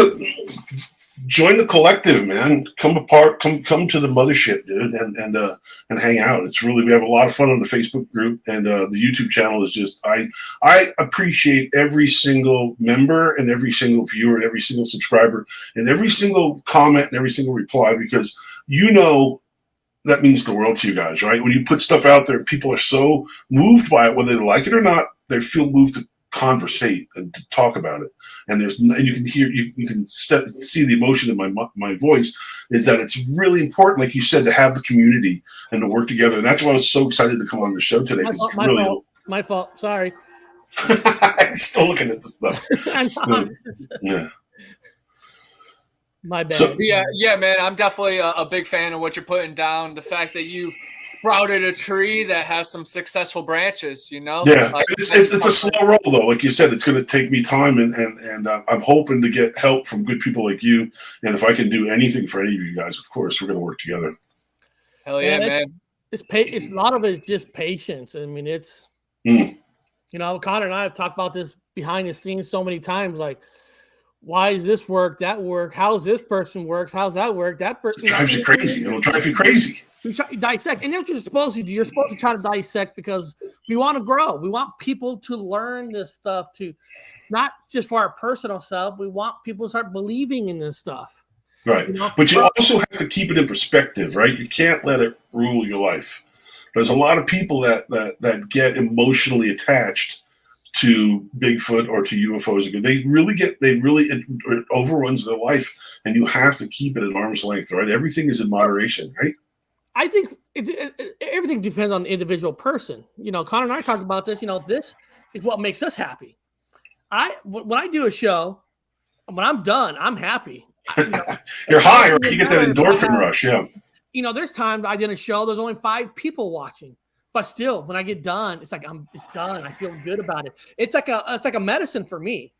the collective, man. Come apart, come to the mothership, dude, and hang out. It's really, we have a lot of fun on the Facebook group, and the YouTube channel is just, I appreciate every single member and every single viewer and every single subscriber and every single comment and every single reply, because that means the world to you guys, right? When you put stuff out there, people are so moved by it, whether they like it or not, they feel moved to conversate and to talk about it, and you can hear, you can see the emotion in my voice, is that it's really important, like you said, to have the community and to work together. And that's why I was so excited to come on the show today. My fault. Sorry. I'm still looking at this stuff. Yeah. My bad. So, yeah, man. I'm definitely a big fan of what you're putting down. The fact that you sprouted a tree that has some successful branches, Yeah, it's a slow roll though. Like you said, it's going to take me time, and I'm hoping to get help from good people like you. And if I can do anything for any of you guys, of course, we're going to work together. Hell yeah, man! It's a lot of it is just patience. I mean, it's Connor and I have talked about this behind the scenes so many times. Like, why does this work? That work? How's this person works? How's that work? That person drives you crazy. It'll drive you crazy. We try to dissect, and that's what you're supposed to do. You're supposed to try to dissect because we want to grow. We want people to learn this stuff, to not just for our personal self. We want people to start believing in this stuff. Right. But you also have to keep it in perspective, right? You can't let it rule your life. There's a lot of people that get emotionally attached to Bigfoot or to UFOs. It overruns their life, and you have to keep it at arm's length, right? Everything is in moderation, right? I think everything depends on the individual person. Connor and I talked about this. This is what makes us happy. When I do a show, when I'm done, I'm happy. You're high, right? You get that endorphin rush, yeah. There's times I did a show, there's only 5 people watching. But still, when I get done, it's like it's done. I feel good about it. It's like a medicine for me.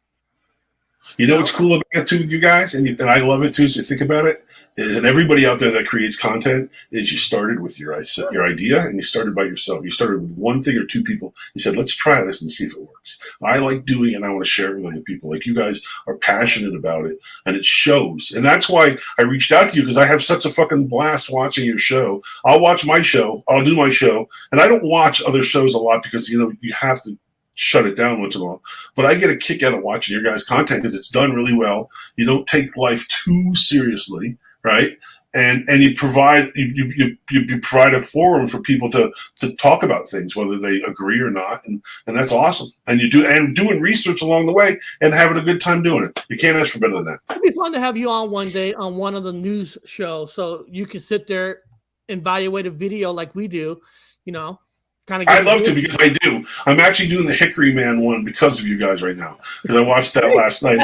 You know what's cool about it too with you guys, and I love it too. So you think about it, and everybody out there that creates content is you started with your idea, and you started by yourself. You started with one thing or two people. You said, "Let's try this and see if it works." I like doing it, and I want to share it with other people. Like you guys are passionate about it, and it shows. And that's why I reached out to you, because I have such a fucking blast watching your show. I'll watch my show, I'll do my show, and I don't watch other shows a lot because you have to shut it down once in a while. But I get a kick out of watching your guys' content because it's done really well. You don't take life too seriously, right? And you provide you provide a forum for people to talk about things, whether they agree or not, and that's awesome. And doing research along the way and having a good time doing it. You can't ask for better than that. It'd be fun to have you on one day on one of the news shows, so you can sit there and evaluate a video like we do, I'd love to, because I do. I'm actually doing the Hickory Man one because of you guys right now, because I watched that last night.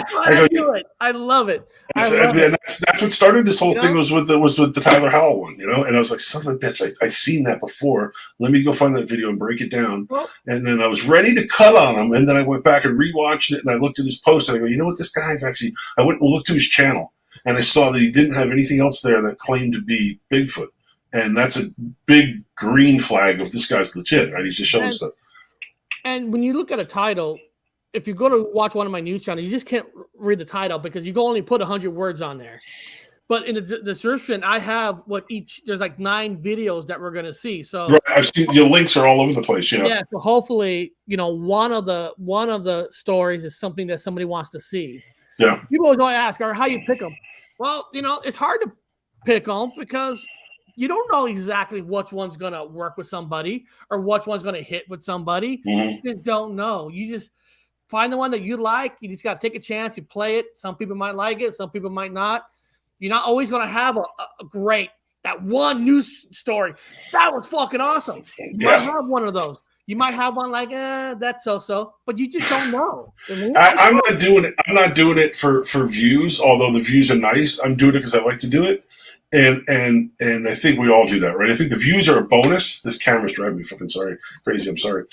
I love it. That's what started this whole thing was with the Tyler Howell one, and I was like, son of a bitch, I seen that before. Let me go find that video and break it down. And then I was ready to cut on him, and then I went back and rewatched it, and I looked at his post, and I go, you know what, this guy's actually. I went and looked to his channel, and I saw that he didn't have anything else there that claimed to be Bigfoot. And that's a big green flag of this guy's legit, right? He's just showing stuff. And when you look at a title, if you go to watch one of my news channels, you just can't read the title because you can only put 100 words on there. But in the description, I have there's like 9 videos that we're going to see. So right, I've seen your links are all over the place. Yeah. So hopefully, one of the stories is something that somebody wants to see. Yeah. People always ask, how you pick them? Well, it's hard to pick them because you don't know exactly which one's going to work with somebody or which one's going to hit with somebody. Mm-hmm. You just don't know. You just find the one that you like. You just got to take a chance. You play it. Some people might like it. Some people might not. You're not always going to have a great, that one news story. That was fucking awesome. You might have one of those. You might have one like, that's so, but you just don't know. I'm not doing it. I'm not doing it for views, although the views are nice. I'm doing it because I like to do it. And I think we all do that, right? I think the views are a bonus. This camera's driving me fucking crazy. I'm sorry.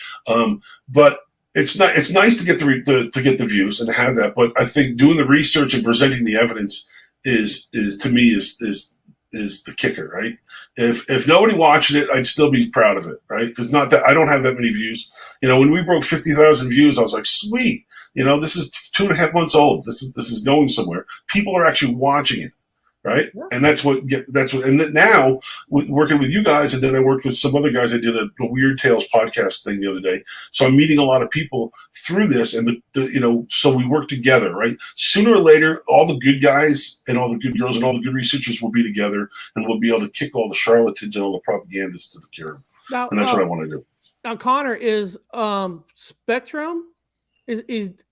But it's nice to get the views and to have that. But I think doing the research and presenting the evidence is to me is the kicker, right? If nobody watching it, I'd still be proud of it, right? Because not that I don't have that many views. When we broke 50,000 views, I was like, sweet. This is 2.5 months old. This is going somewhere. People are actually watching it. Right. Yeah. And and now working with you guys. And then I worked with some other guys. I did a Weird Tales podcast thing the other day. So I'm meeting a lot of people through this and so we work together, right? Sooner or later, all the good guys and all the good girls and all the good researchers will be together and we'll be able to kick all the charlatans and all the propagandists to the curb. And that's what I want to do. Now, Connor, is Spectrum,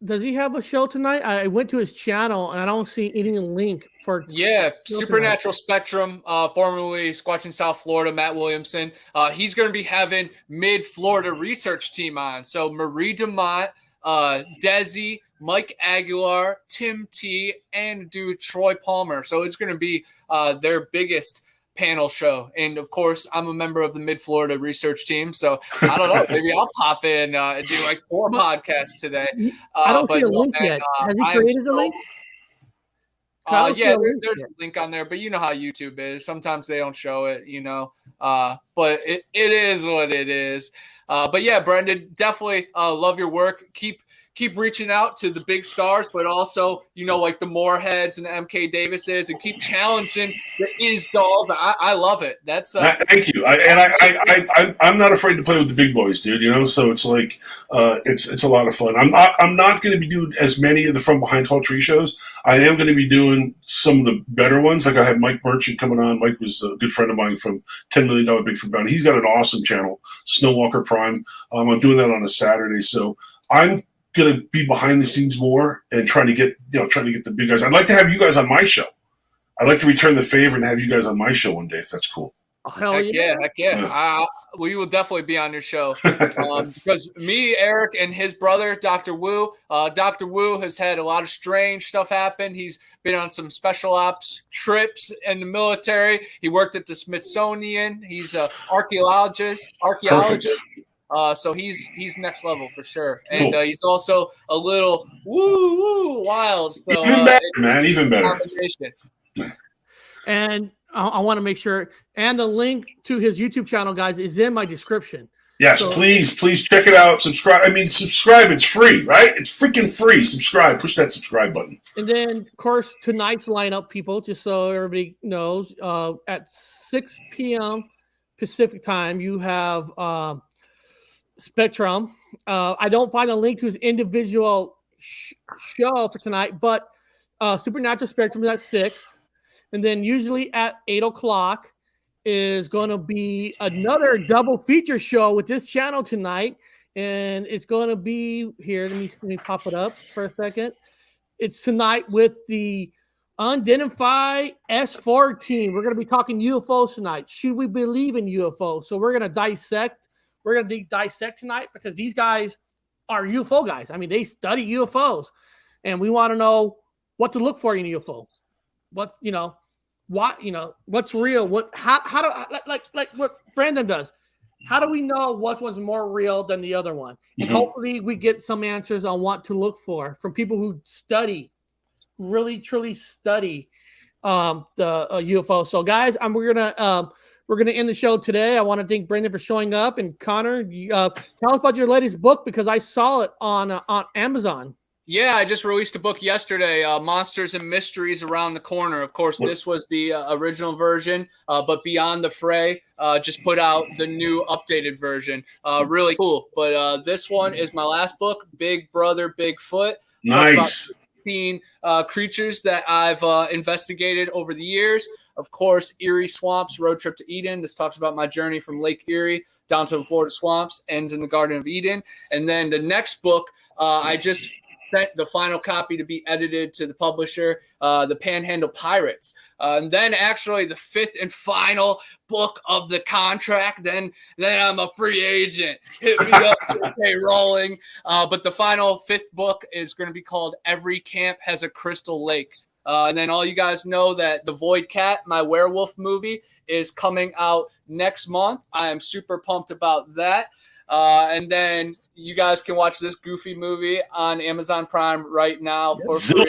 does he have a show tonight? I went to his channel and I don't see any link for. Yeah, Supernatural Spectrum, formerly Squatching South Florida, Matt Williamson. He's going to be having Mid-Florida research team on. So Marie DeMont, Desi, Mike Aguilar, Tim T, and dude Troy Palmer. So it's going to be their biggest panel show. And of course, I'm a member of the Mid-Florida research team. So I don't know, maybe I'll pop in and do like 4 podcasts today. I don't see a link yet. Has he created a link? Yeah, there's a link on there, but you know how YouTube is. Sometimes they don't show it, but it is what it is. But yeah, Brendan, definitely love your work. Keep reaching out to the big stars, but also, like the Moorheads and the MK Davises, and keep challenging the Is Dolls. I love it. That's thank you. I'm not afraid to play with the big boys, dude. So it's like it's a lot of fun. I'm not going to be doing as many of the From Behind Tall Tree shows. I am going to be doing some of the better ones. Like I have Mike Merchant coming on. Mike was a good friend of mine from $10 Million Bigfoot Bounty. He's got an awesome channel, Snowwalker Prime. I'm doing that on a Saturday, so I'm going to be behind the scenes more and trying to get the big guys. I'd like to have you guys on my show. I'd like to return the favor and have you guys on my show one day, if that's cool. Oh, hell Heck yeah. yeah. We will definitely be on your show because me, Eric, and his brother, Dr. Wu. Dr. Wu has had a lot of strange stuff happen. He's been on some special ops trips in the military. He worked at the Smithsonian. He's an archaeologist. Perfect. So he's next level for sure. Cool. And he's also a little woo wild. So even better, man, even better. And I want to make sure, and the link to his YouTube channel, guys, is in my description. Yes, so, please check it out. Subscribe. Subscribe. It's free, right? It's freaking free. Subscribe. Push that subscribe button. And then, of course, tonight's lineup, people, just so everybody knows, at 6 p.m. Pacific time, you have Spectrum. I don't find a link to his individual show for tonight, but Supernatural Spectrum is at 6. And then usually at 8 o'clock is going to be another double feature show with this channel tonight. And it's going to be here. Let me pop it up for a second. It's tonight with the Unidentified S4 team. We're going to be talking UFOs tonight. Should we believe in UFOs? So we're going to dissect. We're going to dissect tonight because these guys are UFO guys. I mean, they study UFOs. And we want to know what to look for in UFO. What, what's real? How do like what Brandon does? How do we know which one's more real than the other one? And hopefully we get some answers on what to look for from people who study, really truly study the UFO. So guys, we're gonna end the show today. I want to thank Brandon for showing up, and Connor, tell us about your latest book because I saw it on Amazon. Yeah, I just released a book yesterday, Monsters and Mysteries Around the Corner. Of course, this was the original version, but Beyond the Fray just put out the new updated version. Really cool. But this one is my last book, Big Brother Bigfoot. Nice. 15 creatures that I've investigated over the years. Of course, Erie Swamps, Road Trip to Eden. This talks about my journey from Lake Erie down to the Florida swamps, ends in the Garden of Eden. And then the next book, I just sent the final copy to be edited to the publisher, the Panhandle Pirates. And then actually the 5th and final book of the contract, then I'm a free agent. Hit me up to stay rolling. But the final 5th book is going to be called Every Camp Has a Crystal Lake. And then all you guys know that The Void Cat, my werewolf movie, is coming out next month. I am super pumped about that. And then you guys can watch this goofy movie on Amazon Prime right now for free.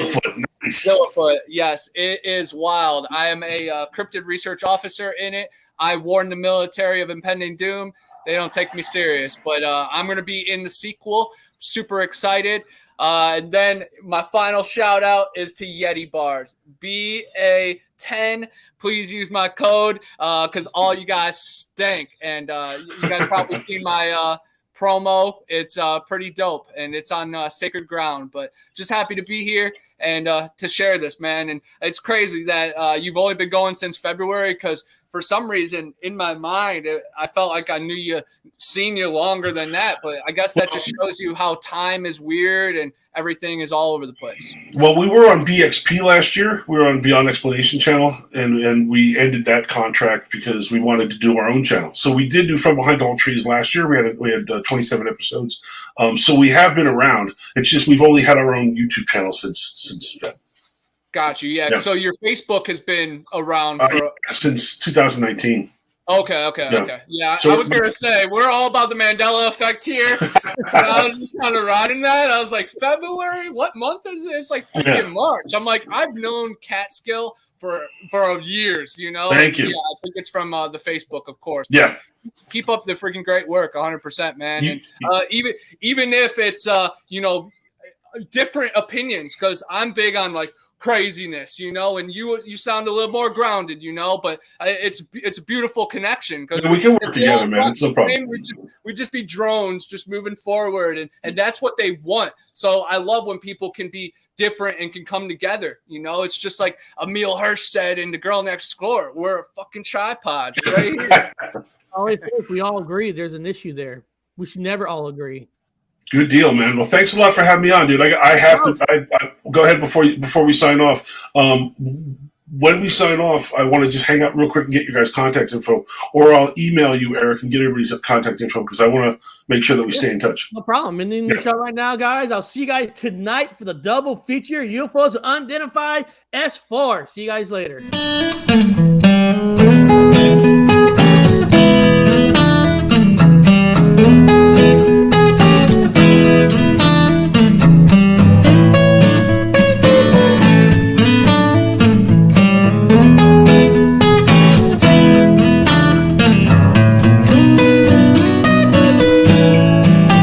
Zillafoot, yes, it is wild. I am a cryptid research officer in it. I warn the military of impending doom. They don't take me serious, but I'm going to be in the sequel. Super excited. And then my final shout out is to Yeti Bars. BA10. Please use my code because all you guys stink. And you guys probably seen my promo. It's pretty dope, and it's on sacred ground. But just happy to be here and to share this, man. And it's crazy that you've only been going since February because for some reason in my mind, I felt like I seen you longer than that. But I guess that just shows you how time is weird and everything is all over the place. Well, we were on BXP last year. We were on Beyond Explanation channel, and we ended that contract because we wanted to do our own channel. So we did do From Behind All Trees last year. We had 27 episodes. So we have been around. It's just we've only had our own YouTube channel since then. Got you. Yeah. So your Facebook has been around since 2019. Okay. Yeah, so I was going to say, we're all about the Mandela effect here. I was just kind of riding that. I was like, February? What month is it? It's like freaking March. I'm like, I've known Catskill for years, you know? Thank you. Yeah, I think it's from the Facebook, of course. Yeah. Keep up the freaking great work, 100%, man. And even if it's, different opinions, because I'm big on, like, craziness, you know, and you sound a little more grounded, you know, but it's a beautiful connection because we can work together, man. It's no problem. We just be drones just moving forward, and that's what they want. So I love when people can be different and can come together, you know. It's just like Emil Hirsch said in The Girl Next Door, we're a fucking tripod right here. I think we all agree there's an issue there. We should never all agree. Good deal, man. Well, thanks a lot for having me on, dude. I have to. I go ahead before we sign off. When we sign off, I want to just hang out real quick and get your guys' contact info, or I'll email you, Eric, and get everybody's contact info because I want to make sure that we stay in touch. No problem. And in the show right now, guys, I'll see you guys tonight for the double feature UFOs Unidentified S4. See you guys later.